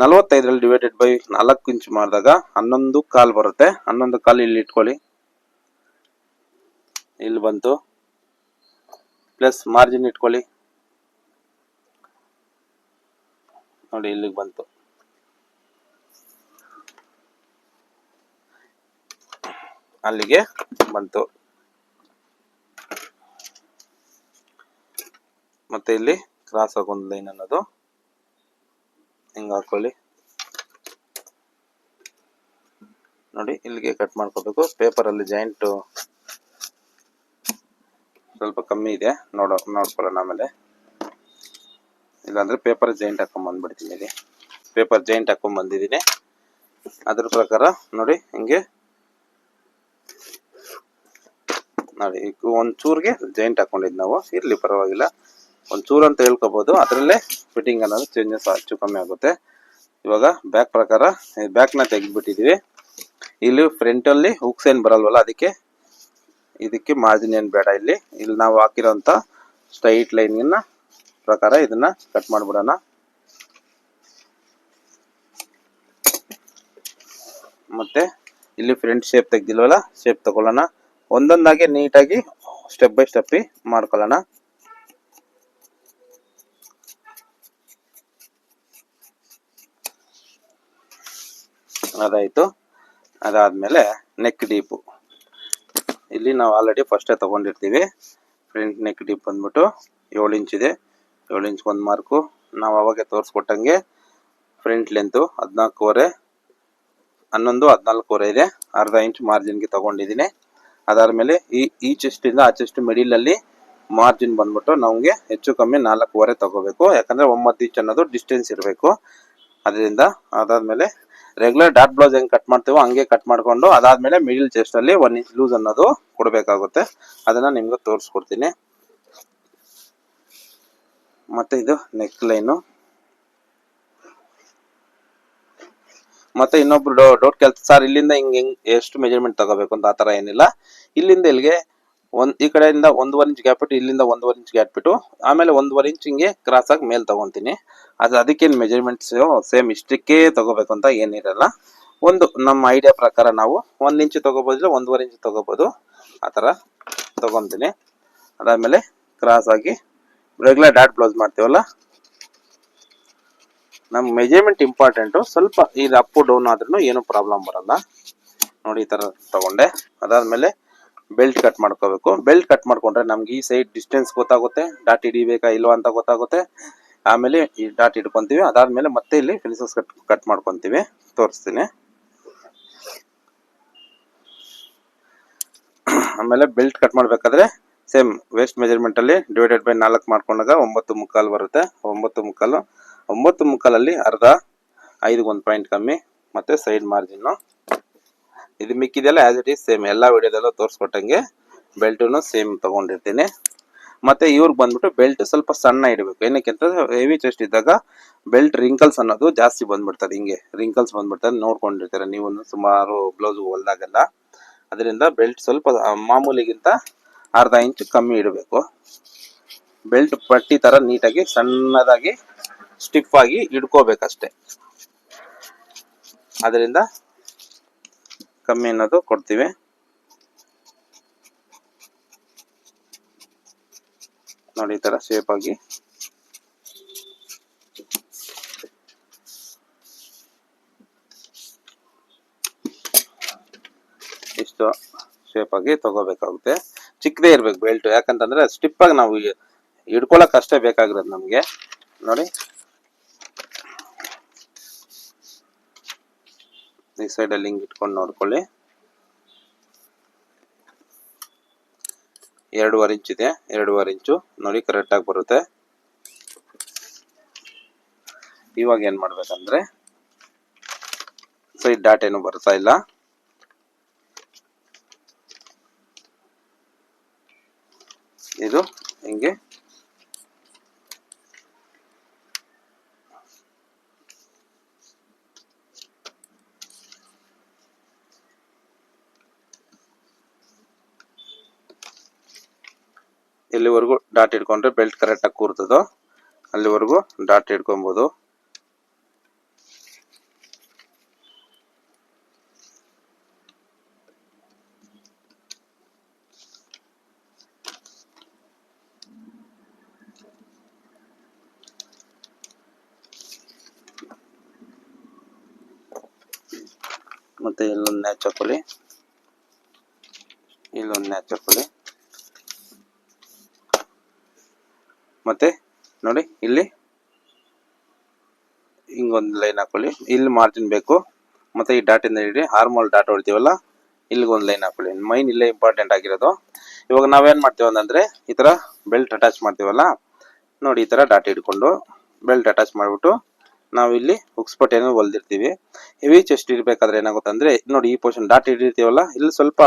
45 ಡಿವೈಡೆಡ್ ಬೈ 4 ಇಂಚ್ ಮಾಡಿದಾಗ 11 ಬರುತ್ತೆ. 11 ಇಲ್ಲಿ ಇಟ್ಕೊಳ್ಳಿ, ಇಲ್ಲಿ ಬಂತು, ಪ್ಲಸ್ ಮಾರ್ಜಿನ್ ಇಟ್ಕೊಳ್ಳಿ, ನೋಡಿ ಇಲ್ಲಿಗೆ ಬಂತು. ಅಲ್ಲಿಗೆ ಬಂತು. ಮತ್ತೆ ಇಲ್ಲಿ ಕ್ರಾಸ್ ಆಗಿ ಒಂದು ಲೈನ್ ಅನ್ನೋದು ಹಿಂಗ ಹಾಕೊಳ್ಳಿ. ನೋಡಿ ಇಲ್ಲಿಗೆ ಕಟ್ ಮಾಡ್ಕೋಬೇಕು. ಪೇಪರ್ ಅಲ್ಲಿ ಜಾಯಿಂಟ್ ಸ್ವಲ್ಪ ಕಮ್ಮಿ ಇದೆ, ನೋಡ್ಕೊಳ್ಳೋಣ ಆಮೇಲೆ. ಇಲ್ಲಾಂದ್ರೆ ಪೇಪರ್ ಜಾಯಿಂಟ್ ಹಾಕೊಂಡ್ ಬಂದ್ಬಿಡ್ತೀನಿ. ಇಲ್ಲಿ ಪೇಪರ್ ಜಾಯಿಂಟ್ ಹಾಕೊಂಡ್ ಬಂದಿದ್ದೀನಿ. ಅದ್ರ ಪ್ರಕಾರ ನೋಡಿ ಹಿಂಗೆ ನೋಡಿ, ಒಂಚೂರ್ಗೆ ಜಾಯಿಂಟ್ ಹಾಕೊಂಡಿದ್ ನಾವು, ಇರ್ಲಿ ಪರವಾಗಿಲ್ಲ, ಒಂಚೂರು ಅಂತ ಹೇಳ್ಕೋಬಹುದು. ಅದ್ರಲ್ಲೇ ಫಿಟ್ಟಿಂಗ್ ಅನ್ನೋದು ಚೇಂಜಸ್ ಹೆಚ್ಚು ಕಮ್ಮಿ ಆಗುತ್ತೆ. ಇವಾಗ ಬ್ಯಾಕ್ ಪ್ರಕಾರ ಬ್ಯಾಕ್ ನ ತೆಗೆದ್ಬಿಟ್ಟಿದೀವಿ. ಇಲ್ಲಿ ಫ್ರಂಟ್ ಅಲ್ಲಿ ಹುಕ್ಸ್ ಏನ್ ಬರಲ್ವಲ್ಲ, ಇದಕ್ಕೆ ಮಾರ್ಜಿನ್ ಏನ್ ಬೇಡ. ಇಲ್ಲಿ ನಾವು ಹಾಕಿರೋಂತ ಸ್ಟ್ರೈಟ್ ಲೈನ್ ಪ್ರಕಾರ ಇದನ್ನ ಕಟ್ ಮಾಡ್ಬಿಡೋಣ. ಮತ್ತೆ ಇಲ್ಲಿ ಫ್ರಂಟ್ ಶೇಪ್ ತೆಗ್ದಿಲ್ವಲ್ಲ, ಶೇಪ್ ತಗೊಳ್ಳೋಣ. ಒಂದೊಂದಾಗಿ ನೀಟಾಗಿ ಸ್ಟೆಪ್ ಬೈ ಸ್ಟೆಪ್ ಮಾಡ್ಕೊಳ್ಳೋಣ. ಅದಾಯ್ತು. ಅದಾದ್ಮೇಲೆ ನೆಕ್ ಡೀಪು ಇಲ್ಲಿ ನಾವು ಆಲ್ರೆಡಿ ಫಸ್ಟೇ ತಗೊಂಡಿರ್ತೀವಿ. ಫ್ರಂಟ್ ನೆಕ್ ಡೀಪ್ ಬಂದ್ಬಿಟ್ಟು 7 ಇಂಚ್ ಇದೆ. 7 ಇಂಚ್ ಒಂದು ಮಾರ್ಕು. ನಾವು ಅವಾಗೆ ತೋರಿಸ್ಕೊಟ್ಟಂಗೆ ಫ್ರಂಟ್ ಲೆಂತ್ 14.5 11 14.5 ಇದೆ, ಅರ್ಧ ಇಂಚ್ ಮಾರ್ಜಿನ್ಗೆ ತಗೊಂಡಿದ್ದೀನಿ. ಅದಾದ್ಮೇಲೆ ಈ ಚೆಸ್ಟ್ ಇಂದ ಆ ಚೆಸ್ಟ್ ಮಿಡಿಲ್ ಅಲ್ಲಿ ಮಾರ್ಜಿನ್ ಬಂದ್ಬಿಟ್ಟು ನಮ್ಗೆ ಹೆಚ್ಚು ಕಮ್ಮಿ 4.5 ತಗೋಬೇಕು, ಯಾಕಂದ್ರೆ 9 ಇಂಚ್ ಅನ್ನೋದು ಡಿಸ್ಟೆನ್ಸ್ ಇರಬೇಕು. ಅದರಿಂದ ಅದಾದ್ಮೇಲೆ ರೆಗ್ಯುಲರ್ ಡಾಟ್ ಬ್ಲೌಸ್ ಹೆಂಗ್ ಕಟ್ ಮಾಡ್ತೀವೋ ಹಂಗೆ ಕಟ್ ಮಾಡ್ಕೊಂಡು ಅದಾದ್ಮೇಲೆ ಮಿಡಿಲ್ ಚೆಸ್ಟ್ ಅಲ್ಲಿ 1 ಇಂಚ್ ಲೂಸ್ ಅನ್ನೋದು ಕೊಡ್ಬೇಕಾಗುತ್ತೆ. ಅದನ್ನ ನಿಮ್ಗೆ ತೋರಿಸ್ಕೊಡ್ತೀನಿ. ಮತ್ತೆ ಇದು ನೆಕ್ ಲೈನು. ಮತ್ತೆ ಇನ್ನೊಬ್ರು ಡೌಟ್ ಕೇಳ್ತಾರೆ, ಸರ್ ಇಲ್ಲಿಂದ ಹಿಂಗ್ ಎಷ್ಟು ಮೆಜರ್ಮೆಂಟ್ ತಗೋಬೇಕು ಅಂತ. ಆತರ ಏನಿಲ್ಲ, ಇಲ್ಲಿಂದ ಇಲ್ಲಿಗೆ ಈ ಕಡೆಯಿಂದ 1.5 ಇಂಚ್ ಗ್ಯಾಪ್ ಬಿಟ್ಟು ಇಲ್ಲಿಂದ 1.5 ಇಂಚ್ ಗ್ಯಾಪ್ ಬಿಟ್ಟು ಆಮೇಲೆ 1.5 ಇಂಚ್ ಹಿಂಗೆ ಕ್ರಾಸ್ ಆಗಿ ಮೇಲ್ ತಗೊಂತೀನಿ. ಅದಕ್ಕೇನು ಮೆಜರ್ಮೆಂಟ್ಸ್ ಸೇಮ್ ಇಷ್ಟಕ್ಕೆ ತಗೋಬೇಕು ಅಂತ ಏನಿರಲ್ಲ. ನಮ್ಮ ಐಡಿಯಾ ಪ್ರಕಾರ ನಾವು 1 ಇಂಚ್ ತಗೋಬಹುದು, 1.5 ಇಂಚ್ ತಗೋಬಹುದು, ಆತರ ತಗೊಂತೀನಿ. ಅದಾದ್ಮೇಲೆ ಕ್ರಾಸ್ ಆಗಿ ರೆಗ್ಯುಲರ್ ಡಾಟ್ ಬ್ಲೌಸ್ ಮಾಡ್ತೀವಲ್ಲ, ನಮ್ ಮೆಜರ್ಮೆಂಟ್ ಇಂಪಾರ್ಟೆಂಟ್. ಸ್ವಲ್ಪ ಇದು ಅಪ್ ಡೌನ್ ಆದ್ರೂ ಏನು ಪ್ರಾಬ್ಲಮ್ ಬರಲ್ಲ. ನೋಡಿ ಈ ತರ ತಗೊಂಡೆ. ಅದಾದ್ಮೇಲೆ ಬೆಲ್ಟ್ ಕಟ್ ಮಾಡ್ಕೋಬೇಕು. ಬೆಲ್ಟ್ ಕಟ್ ಮಾಡ್ಕೊಂಡ್ರೆ ನಮ್ಗೆ ಈ ಸೈಡ್ ಡಿಸ್ಟೆನ್ಸ್ ಗೊತ್ತಾಗುತ್ತೆ, ಡಾಟ್ ಹಿಡಿಬೇಕಾ ಇಲ್ವಾ ಅಂತ ಗೊತ್ತಾಗುತ್ತೆ. ಆಮೇಲೆ ಈ ಡಾಟ್ ಹಿಡ್ಕೊಂತೀವಿ, ಅದಾದ್ಮೇಲೆ ಮತ್ತೆ ಇಲ್ಲಿ ಪ್ರಿನ್ಸಸ್ ಕಟ್ ಮಾಡ್ಕೊಂತೀವಿ. ತೋರಿಸ್ತೀನಿ. ಆಮೇಲೆ ಬೆಲ್ಟ್ ಕಟ್ ಮಾಡ್ಬೇಕಾದ್ರೆ ಸೇಮ್ ವೇಸ್ಟ್ ಮೆಜರ್ಮೆಂಟ್ ಅಲ್ಲಿ ಡಿವೈಡೆಡ್ ಬೈ 4 ಮಾಡ್ಕೊಂಡಾಗ 9.25 ಬರುತ್ತೆ. 9.25 ಅಲ್ಲಿ ಅರ್ಧ 5 1 ಪಾಯಿಂಟ್ ಕಮ್ಮಿ, ಮತ್ತೆ ಸೈಡ್ ಮಾರ್ಜಿನ್. ಇದು ಮಿಕ್ಕಿದೆಲ್ಲ ಆಸ್ ಇಟ್ ಈಸ್ ಸೇಮ್ ಎಲ್ಲಾ ವಿಡಿಯೋದಲ್ಲೂ ತೋರಿಸ್ಕೊಟ್ಟಂಗೆ ಬೆಲ್ಟನ್ನು ಸೇಮ್ ತಗೊಂಡಿರ್ತೀನಿ. ಮತ್ತೆ ಇವ್ರಿಗೆ ಬಂದ್ಬಿಟ್ಟು ಬೆಲ್ಟ್ ಸ್ವಲ್ಪ ಸಣ್ಣ ಇಡಬೇಕು. ಏನಕ್ಕೆ ಅಂತಂದ್ರೆ ಹೆವಿ ಚೆಸ್ಟ್ ಇದ್ದಾಗ ಬೆಲ್ಟ್ ರಿಂಕಲ್ಸ್ ಅನ್ನೋದು ಜಾಸ್ತಿ ಬಂದ್ಬಿಡ್ತದೆ. ಹಿಂಗೆ ರಿಂಕಲ್ಸ್ ಬಂದ್ಬಿಡ್ತದೆ, ನೋಡ್ಕೊಂಡಿರ್ತೀರ ನೀವು ಸುಮಾರು ಬ್ಲೌಸ್ ಹೊಲ್ದಾಗೆಲ್ಲ. ಅದರಿಂದ ಬೆಲ್ಟ್ ಸ್ವಲ್ಪ ಮಾಮೂಲಿಗಿಂತ ಅರ್ಧ ಇಂಚ್ ಕಮ್ಮಿ ಇಡಬೇಕು. ಬೆಲ್ಟ್ ಪಟ್ಟಿ ತರ ನೀಟಾಗಿ ಸಣ್ಣದಾಗಿ ಸ್ಟಿಫ್ ಆಗಿ ಇಡ್ಕೋಬೇಕಷ್ಟೆ. ಅದರಿಂದ ಕಮ್ಮಿ ಅನ್ನೋದು ಕೊಡ್ತೀವಿ. ನೋಡಿ ಈ ತರ ಶೇಪ್ ಆಗಿ ಇಷ್ಟು ಶೇಪ್ ಆಗಿ ತಗೋಬೇಕಾಗುತ್ತೆ. ಚಿಕ್ಕದೇ ಇರ್ಬೇಕು ಬೆಲ್ಟ್, ಯಾಕಂತಂದ್ರೆ ಸ್ಟಿಪ್ ಆಗಿ ನಾವು ಹಿಡ್ಕೊಳಕ್ ಅಷ್ಟೇ ಬೇಕಾಗಿರೋದು ನಮ್ಗೆ. ನೋಡಿ ಈ ಸೈಡ್ ಅಲ್ಲಿ ಹಿಂಗ್ ಇಟ್ಕೊಂಡು ನೋಡ್ಕೊಳ್ಳಿ. 2.5 ಇಂಚ್ ಇದೆ, 2.5 ಇಂಚು ನೋಡಿ ಕರೆಕ್ಟ್ ಆಗಿ ಬರುತ್ತೆ. ಇವಾಗ ಏನ್ ಮಾಡ್ಬೇಕಂದ್ರೆ ಸೈಡ್ ಡಾಟ್ ಏನು ಬರ್ತಾ ಇಲ್ಲ, ಇದು ಹಿಂಗೆ ಎಲ್ಲಿವರೆಗೂ ಡಾಟ್ ಇಟ್ಕೊಂಡ್ರೆ ಬೆಲ್ಟ್ ಕರೆಕ್ಟ್ ಆಗಿ ಕೂರ್ತದೋ ಅಲ್ಲಿವರೆಗೂ ಡಾಟ್ ಇಟ್ಕೊಬಹುದು. ಮತ್ತೆ ಇಲ್ಲೊಂದು ನ್ಯಾಚ್ ಹಾಕೊಳ್ಳಿ, ಇಲ್ಲೊಂದು ನ್ಯಾಚ್ ಹಾಕೊಳ್ಳಿ. ಮತ್ತೆ ನೋಡಿ ಇಲ್ಲಿ ಹಿಂಗೊಂದು ಲೈನ್ ಹಾಕೊಳ್ಳಿ. ಇಲ್ಲಿ ಮಾರ್ಜಿನ್ ಬೇಕು. ಮತ್ತೆ ಈ ಡಾಟ್ ಇಂದ ಹಿಡಿ ಹಾರ್ಮೋಲ್ ಡಾಟ್ ಹೊಡ್ತೀವಲ್ಲ, ಇಲ್ಲಿಗೊಂದು ಲೈನ್ ಹಾಕೊಳ್ಳಿ. ಮೈನ್ ಇಲ್ಲೇ ಇಂಪಾರ್ಟೆಂಟ್ ಆಗಿರೋದು. ಇವಾಗ ನಾವೇನ್ ಮಾಡ್ತೀವಿ ಅಂತಂದ್ರೆ ಈ ತರ ಬೆಲ್ಟ್ ಅಟ್ಯಾಚ್ ಮಾಡ್ತೀವಲ್ಲ, ನೋಡಿ ಈ ತರ ಡಾಟ್ ಹಿಡ್ಕೊಂಡು ಬೆಲ್ಟ್ ಅಟ್ಯಾಚ್ ಮಾಡ್ಬಿಟ್ಟು ನಾವಿಲ್ಲಿ ಉಕ್ಸ್ಪಟ್ಟೆಯನ್ನು ಹೊಲ್ದಿರ್ತೀವಿ. ಹೆವಿ ಚೆಸ್ಟ್ ಇರ್ಬೇಕಾದ್ರೆ ಏನಾಗುತ್ತೆ ಅಂದ್ರೆ ನೋಡಿ ಈ ಪೋರ್ಷನ್ ಡಾಟ್ ಹಿಡಿರ್ತೀವಲ್ಲ, ಇಲ್ಲಿ ಸ್ವಲ್ಪ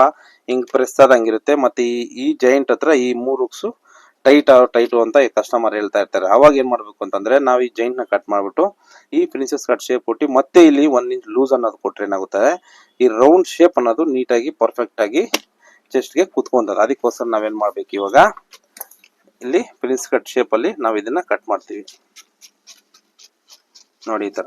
ಹಿಂಗ್ ಪ್ರೆಸ್ ಆದಂಗಿರುತ್ತೆ. ಮತ್ತೆ ಈ ಜಾಯಿಂಟ್ ಹತ್ರ ಈ 3 ಉಕ್ಸು ಟೈಟು ಅಂತ ಈ ಕಸ್ಟಮರ್ ಹೇಳ್ತಾ ಇರ್ತಾರೆ. ಅವಾಗ ಏನ್ ಮಾಡ್ಬೇಕು ಅಂತಂದ್ರೆ ನಾವು ಈ ಜಾಯಿಂಟ್ ನ ಕಟ್ ಮಾಡ್ಬಿಟ್ಟು ಈ ಪ್ರಿನ್ಸೆಸ್ ಕಟ್ ಶೇಪ್ ಕೊಟ್ಟು ಮತ್ತೆ ಇಲ್ಲಿ 1 ಇಂಚ್ ಲೂಸ್ ಅನ್ನೋದು ಕೊಟ್ರೆ ಏನಾಗುತ್ತೆ, ಈ ರೌಂಡ್ ಶೇಪ್ ಅನ್ನೋದು ನೀಟಾಗಿ ಪರ್ಫೆಕ್ಟ್ ಆಗಿ ಚೆಸ್ಟ್ ಗೆ ಕುತ್ಕೊಂತದ. ಅದಕ್ಕೋಸ್ಕರ ನಾವೇನ್ ಮಾಡ್ಬೇಕು, ಇವಾಗ ಇಲ್ಲಿ ಪ್ರಿನ್ಸ್ ಕಟ್ ಶೇಪ್ ಅಲ್ಲಿ ನಾವು ಇದನ್ನ ಕಟ್ ಮಾಡ್ತೀವಿ. ನೋಡಿ ಈ ತರ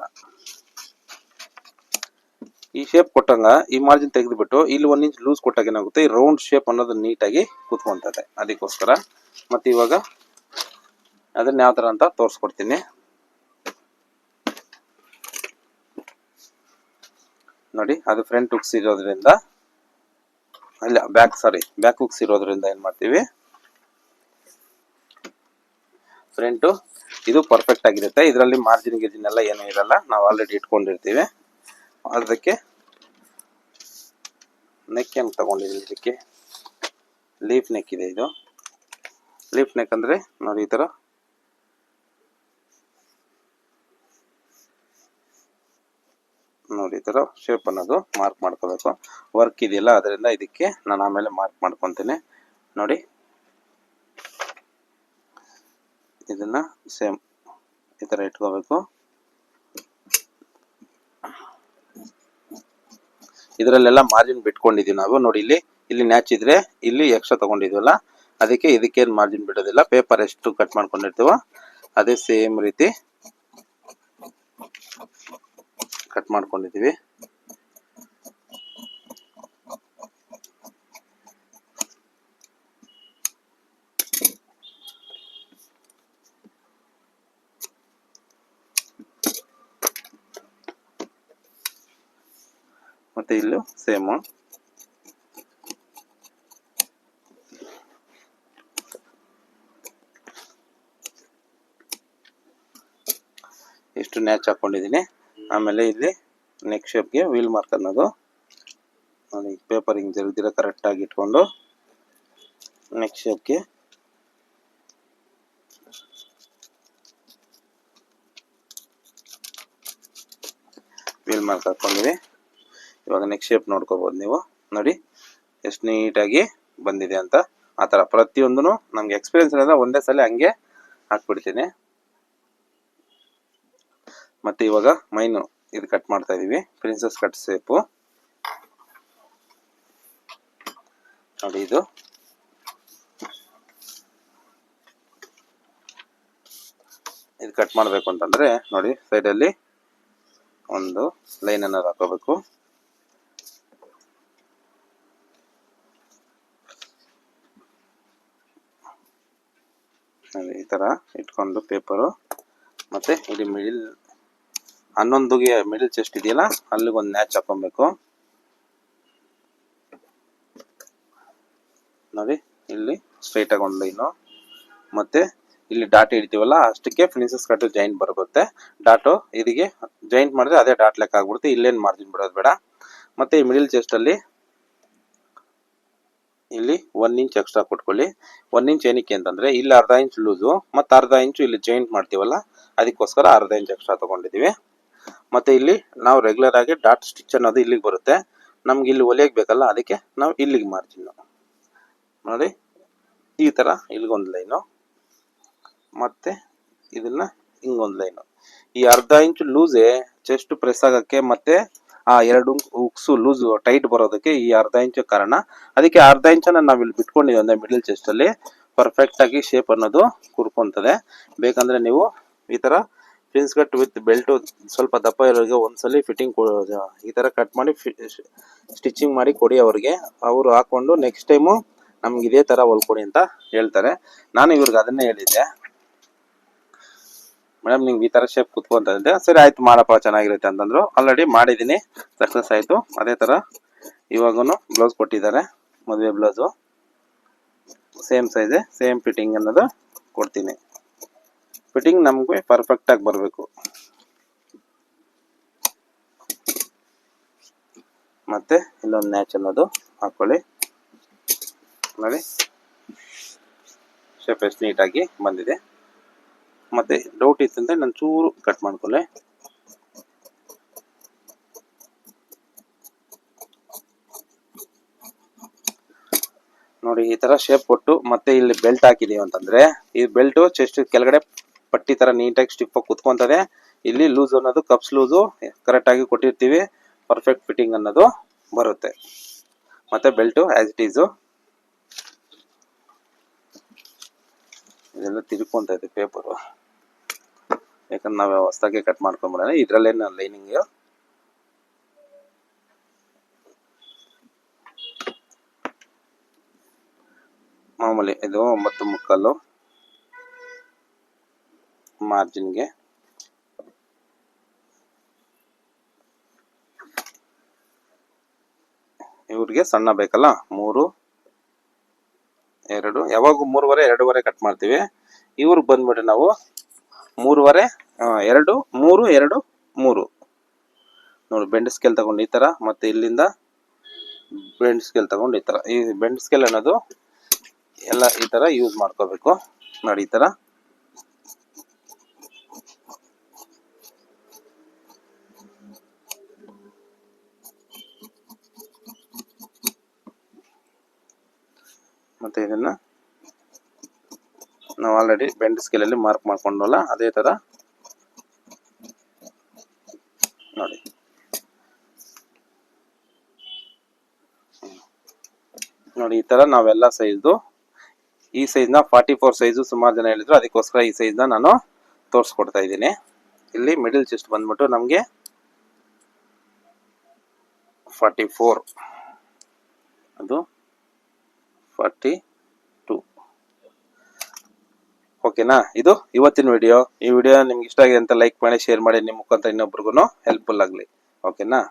ಈ ಶೇಪ್ ಕೊಟ್ಟಂಗ ಈ ಮಾರ್ಜಿನ್ ತೆಗೆದುಬಿಟ್ಟು ಇಲ್ಲಿ 1 ಇಂಚ್ ಲೂಸ್ ಕೊಟ್ಟಾಗ ಏನಾಗುತ್ತೆ, ಈ ರೌಂಡ್ ಶೇಪ್ ಅನ್ನೋದು ನೀಟಾಗಿ ಕುತ್ಕೊಂತದೆ. ಅದಕ್ಕೋಸ್ಕರ ಮತ್ತೆ ಇವಾಗ ಅದನ್ನ ಯಾವ ತರ ಅಂತ ತೋರಿಸ್ಕೊಡ್ತೀನಿ. ನೋಡಿ ಅದು ಫ್ರಂಟ್ ಹುಕ್ಸ್ ಇರೋದ್ರಿಂದ ಇಲ್ಲ ಬ್ಯಾಕ್ ಹುಕ್ಸ್ ಇರೋದ್ರಿಂದ ಏನ್ ಮಾಡ್ತೀವಿ, ಫ್ರಂಟ್ ಇದು ಪರ್ಫೆಕ್ಟ್ ಆಗಿರುತ್ತೆ. ಇದರಲ್ಲಿ ಮಾರ್ಜಿನ್ ಗಿರ್ಜಿನ್ ಎಲ್ಲ ಏನೂ ಇರಲ್ಲ, ನಾವು ಆಲ್ರೆಡಿ ಇಟ್ಕೊಂಡಿರ್ತೀವಿ. ಅದಕ್ಕೆ ನೆಕ್ ಏನು ತಗೊಂಡಿದ್ದೀನಿ, ಇದಕ್ಕೆ ಲೀಫ್ ನೆಕ್ ಇದೆ. ಇದು ಲೀಫ್ ನೆಕ್ ಅಂದರೆ ನೋಡಿ ಈ ಥರ ನೋಡಿ, ಈ ಥರ ಶೇಪ್ ಅನ್ನೋದು ಮಾರ್ಕ್ ಮಾಡ್ಕೋಬೇಕು. ವರ್ಕ್ ಇದೆಯಲ್ಲ ಅದರಿಂದ ಇದಕ್ಕೆ ನಾನು ಆಮೇಲೆ ಮಾರ್ಕ್ ಮಾಡ್ಕೊತೀನಿ. ನೋಡಿ ಇದನ್ನ ಸೇಮ್ ಈ ಥರ ಇಟ್ಕೋಬೇಕು. ಇದರಲ್ಲೆಲ್ಲ ಮಾರ್ಜಿನ್ ಬಿಟ್ಕೊಂಡಿದೀವಿ ನಾವು. ನೋಡಿ ಇಲ್ಲಿ ನ್ಯಾಚ್ ಇದ್ರೆ ಇಲ್ಲಿ ಎಕ್ಸ್ಟ್ರಾ ತಗೊಂಡಿದ್ವಲ್ಲ, ಅದಕ್ಕೆ ಇದಕ್ಕೇನು ಮಾರ್ಜಿನ್ ಬಿಡೋದಿಲ್ಲ. ಪೇಪರ್ ಎಷ್ಟು ಕಟ್ ಮಾಡ್ಕೊಂಡಿರ್ತೀವೋ ಅದೇ ಸೇಮ್ ರೀತಿ ಕಟ್ ಮಾಡ್ಕೊಂಡಿದೀವಿ. ಮತ್ತೆ ಇಲ್ಲೂ ಸೇಮ್ ಇಷ್ಟು ನ್ಯಾಚ್ ಹಾಕೊಂಡಿದ್ದೀನಿ. ಆಮೇಲೆ ಇಲ್ಲಿ ನೆಕ್ ಶೇಪ್ಗೆ ವೀಲ್ ಮಾರ್ಕ್ ಅನ್ನೋದು ನೋಡಿ, ಪೇಪರ್ ಹಿಂಗೆ ಜರುಗಿದಿರ ಕರೆಕ್ಟಾಗಿ ಇಟ್ಕೊಂಡು ನೆಕ್ ಶೇಪ್ಗೆ ವೀಲ್ ಮಾರ್ಕ್ ಹಾಕೊಂಡಿವಿ. ಇವಾಗ ನೆಕ್ ಶೇಪ್ ನೋಡ್ಕೋಬೋದು ನೀವು. ನೋಡಿ ಎಷ್ಟು ನೀಟಾಗಿ ಬಂದಿದೆ ಅಂತ. ಆ ಥರ ಪ್ರತಿಯೊಂದೂ ನಮ್ಗೆ ಎಕ್ಸ್ಪೀರಿಯನ್ಸ್ ಇರೋದ ಒಂದೇ ಸಲ ಹಂಗೆ ಹಾಕ್ಬಿಡ್ತೀನಿ. ಮತ್ತೆ ಇವಾಗ ಮೈನು ಇದು ಕಟ್ ಮಾಡ್ತಾ ಇದೀವಿ, ಪ್ರಿನ್ಸಸ್ ಕಟ್ ಶೇಪು. ನೋಡಿ ಇದು ಕಟ್ ಮಾಡಬೇಕು ಅಂತಂದ್ರೆ ನೋಡಿ, ಸೈಡಲ್ಲಿ ಒಂದು ಲೈನ್ ಅನ್ನು ಹಾಕೋಬೇಕು. ಈ ತರ ಇಟ್ಕೊಂಡು ಪೇಪರು, ಮತ್ತೆ ಇಲ್ಲಿ ಮಿಡಿಲ್ 11ಗೆ ಮಿಡಿಲ್ ಚೆಸ್ಟ್ ಇದೆಯಲ್ಲ, ಅಲ್ಲಿಗೆ ಒಂದು ನ್ಯಾಚ್ ಹಾಕೊಬೇಕು. ನೋಡಿ ಇಲ್ಲಿ ಸ್ಟ್ರೈಟ್ ಆಗಿ ಒಂದು ಲೈನು, ಮತ್ತೆ ಇಲ್ಲಿ ಡಾಟ್ ಹಿಡಿತೀವಲ್ಲ ಅಷ್ಟಕ್ಕೆ ಪ್ರಿನ್ಸಸ್ ಕಟ್ ಜಾಯಿಂಟ್ ಬರುತ್ತೆ. ಡಾಟು ಇದಕ್ಕೆ ಜಾಯಿಂಟ್ ಮಾಡಿದ್ರೆ ಅದೇ ಡಾಟ್ ಲೆಕ್ಕ ಆಗ್ಬಿಡುತ್ತೆ. ಇಲ್ಲೇನು ಮಾರ್ಜಿನ್ ಬಿಡೋದು ಬೇಡ. ಮತ್ತೆ ಈ ಮಿಡಿಲ್ ಚೆಸ್ಟ್ ಅಲ್ಲಿ ಇಲ್ಲಿ 1 ಇಂಚ್ ಎಕ್ಸ್ಟ್ರಾ ಕೊಟ್ಕೊಳ್ಳಿ. 1 ಇಂಚ್ ಏನಕ್ಕೆ ಅಂತಂದ್ರೆ ಇಲ್ಲಿ ಅರ್ಧ ಇಂಚ್ ಲೂಸು ಮತ್ತೆ ಅರ್ಧ ಇಂಚು ಇಲ್ಲಿ ಜಾಯಿಂಟ್ ಮಾಡ್ತೀವಲ್ಲ, ಅದಕ್ಕೋಸ್ಕರ ಅರ್ಧ ಇಂಚ್ ಎಕ್ಸ್ಟ್ರಾ ತಗೊಂಡಿದೀವಿ. ಮತ್ತೆ ಇಲ್ಲಿ ನಾವು ರೆಗ್ಯುಲರ್ ಆಗಿ ಡಾಟ್ ಸ್ಟಿಚ್ ಅನ್ನೋದು ಇಲ್ಲಿಗೆ ಬರುತ್ತೆ. ನಮ್ಗೆ ಇಲ್ಲಿ ಹೊಲಿಯಕ್ಕೆ ಬೇಕಲ್ಲ, ಅದಕ್ಕೆ ನಾವು ಇಲ್ಲಿಗೆ ಮಾರ್ಜಿನ್ ನೋಡಿ ಈ ತರ ಇಲ್ಲಿಗೊಂದು ಲೈನು, ಮತ್ತೆ ಇದನ್ನ ಹಿಂಗೊಂದು ಲೈನು. ಈ ಅರ್ಧ ಇಂಚ್ ಲೂಸೇ ಚೆಸ್ಟ್ ಪ್ರೆಸ್ ಆಗಕ್ಕೆ ಮತ್ತೆ ಆ 2 ಉಕ್ಸು ಲೂಸ್ ಟೈಟ್ ಬರೋದಕ್ಕೆ ಈ ಅರ್ಧ ಇಂಚ್ ಕಾರಣ. ಅದಕ್ಕೆ ಅರ್ಧ ಇಂಚನ್ನ ನಾವು ಇಲ್ಲಿ ಬಿಟ್ಕೊಂಡಿದ್ದೀವಿ ಅಂದ್ರೆ ಮಿಡಲ್ ಚೆಸ್ಟ್ ಅಲ್ಲಿ ಪರ್ಫೆಕ್ಟ್ ಆಗಿ ಶೇಪ್ ಅನ್ನೋದು ಕೂರ್ಕೊಂತದೆ. ಬೇಕಂದ್ರೆ ನೀವು ಈ ತರ ಪ್ರಿನ್ಸ್ ಕಟ್ ವಿತ್ ಬೆಲ್ಟ್ ಸ್ವಲ್ಪ ದಪ್ಪ ಇರೋರಿಗೆ ಒಂದ್ಸಲಿ ಫಿಟ್ಟಿಂಗ್ ಈ ತರ ಕಟ್ ಮಾಡಿ ಸ್ಟಿಚಿಂಗ್ ಮಾಡಿ ಕೊಡಿ ಅವ್ರಿಗೆ. ಅವರು ಹಾಕೊಂಡು ನೆಕ್ಸ್ಟ್ ಟೈಮು ನಮ್ಗೆ ಇದೇ ತರ ಹೊಲ್ಕೊಡಿ ಅಂತ ಹೇಳ್ತಾರೆ. ನಾನು ಇವ್ರಿಗೆ ಅದನ್ನೇ ಹೇಳಿದ್ದೆ, ಮೇಡಮ್ ನಿಂಗೆ ಈ ತರ ಶೇಪ್ ಕುತ್ಕೊಂತ ಇದ್ದೆ. ಸರಿ ಆಯ್ತು ಮಾಡಪ್ಪ ಚೆನ್ನಾಗಿರುತ್ತೆ ಅಂತಂದ್ರು. ಆಲ್ರೆಡಿ ಮಾಡಿದೀನಿ, ಸಕ್ಸಸ್ ಆಯ್ತು. ಅದೇ ತರ ಇವಾಗೂ ಬ್ಲೌಸ್ ಕೊಟ್ಟಿದ್ದಾರೆ, ಮದುವೆ blouse same size same fitting ಅನ್ನೋದು ಕೊಡ್ತೀನಿ. ಫಿಟ್ಟಿಂಗ್ ನಮ್ಗೆ ಪರ್ಫೆಕ್ಟ್ ಆಗಿ ಬರಬೇಕು. ಮತ್ತೆ ಇಲ್ಲೊಂದು ನ್ಯಾಚ್ ಅನ್ನೋದು ಹಾಕೊಳ್ಳಿ. ನೋಡಿ ಶೇಪ್ ಎಷ್ಟು ನೀಟಾಗಿ ಬಂದಿದೆ. ಮತ್ತೆ ಡೌಟ್ ಇತ್ತಂದ್ರೆ ನಾನು ಚೂರು ಕಟ್ ಮಾಡ್ಕೊಳ್ಳೆ. ನೋಡಿ ಈ ತರ ಶೇಪ್ ಕೊಟ್ಟು ಮತ್ತೆ ಇಲ್ಲಿ ಬೆಲ್ಟ್ ಹಾಕಿದೀವಿ ಅಂತಂದ್ರೆ ಈ ಬೆಲ್ಟ್ ಚೆಸ್ಟ್ ಕೆಳಗಡೆ ಪಟ್ಟಿ ತರ ನೀಟಾಗಿ ಸ್ಟಿಫ್ ಆಗಿ ಕುತ್ಕೊಂತದೆ. ಇಲ್ಲಿ ಲೂಸ್ ಅನ್ನೋದು ಕಪ್ಸ್ ಲೂಸು ಕರೆಕ್ಟ್ ಆಗಿ ಕೊಟ್ಟಿರ್ತೀವಿ, ಪರ್ಫೆಕ್ಟ್ ಫಿಟ್ಟಿಂಗ್ ಅನ್ನೋದು ಬರುತ್ತೆ. ಮತ್ತೆ ಬೆಲ್ಟ್ ಆಸ್ ಇಟ್ ಈಸು ಇದೆಲ್ಲ ತಿರ್ಕೊಂತ ಇದೆ ಪೇಪರು, ಯಾಕಂದ್ರೆ ನಾವು ಹೊಸದಾಗಿ ಕಟ್ ಮಾಡ್ಕೊಂಡ್ಬಿಡೋಣ. ಇದ್ರಲ್ಲೇನು ಲೈನಿಂಗ್ ಮಾಮೂಲಿ ಇದು 9.75 ಮಾರ್ಜಿನ್ಗೆ. ಇವ್ರಿಗೆ ಸಣ್ಣ ಬೇಕಲ್ಲ 3, 2 ಯಾವಾಗ 3.5, 2.5 ಕಟ್ ಮಾಡ್ತೀವಿ. ಇವ್ರಿಗೆ ಬಂದ್ಬಿಟ್ಟು ನಾವು 3.5 2 3 2 3 ನೋಡಿ. ಬೆಂಡ್ ಸ್ಕೇಲ್ ತಗೊಂಡು ಈ ತರ, ಮತ್ತೆ ಇಲ್ಲಿಂದ ಬೆಂಡ್ ಸ್ಕೇಲ್ ತಗೊಂಡು ಈ ತರ. ಈ ಬೆಂಡ್ ಸ್ಕೇಲ್ ಅನ್ನೋದು ಎಲ್ಲ ಈ ತರ ಯೂಸ್ ಮಾಡ್ಕೋಬೇಕು ನೋಡಿ. ಈ ತರ ಮತ್ತೆ ಇದನ್ನ ನಾವು ಆಲ್ರೆಡಿ ಬೆಂಡ್ ಸ್ಕೇಲ್ ಅಲ್ಲಿ ಮಾರ್ಕ್ ಮಾಡ್ಕೊಂಡಲ್ಲ, ಅದೇ ತರ ನೋಡಿ. ನೋಡಿ ಈ ತರ ನಾವೆಲ್ಲ ಸೈಜು, ಈ ಸೈಜ್ ನ 44 ಸೈಜು ಸುಮಾರು ಜನ ಹೇಳಿದ್ರು, ಅದಕ್ಕೋಸ್ಕರ ಈ ಸೈಜ್ ನ ನಾನು ತೋರಿಸ್ಕೊಡ್ತಾ ಇದ್ದೀನಿ. ಇಲ್ಲಿ ಮಿಡಲ್ ಚೆಸ್ಟ್ ಬಂದ್ಬಿಟ್ಟು ನಮಗೆ 44, ಅದು 42. ಓಕೆನಾ? ಇದು ಇವತ್ತಿನ ವಿಡಿಯೋ. ಈ ವಿಡಿಯೋ ನಿಮ್ಗೆ ಇಷ್ಟ ಆಗಿದೆ ಅಂತ ಲೈಕ್ ಮಾಡಿ, ಶೇರ್ ಮಾಡಿ, ನಿಮ್ಮ ಮುಖಾಂತರ ಇನ್ನೊಬ್ರಿಗೂ ಹೆಲ್ಪ್ಫುಲ್ ಆಗಲಿ. ಓಕೆನಾ?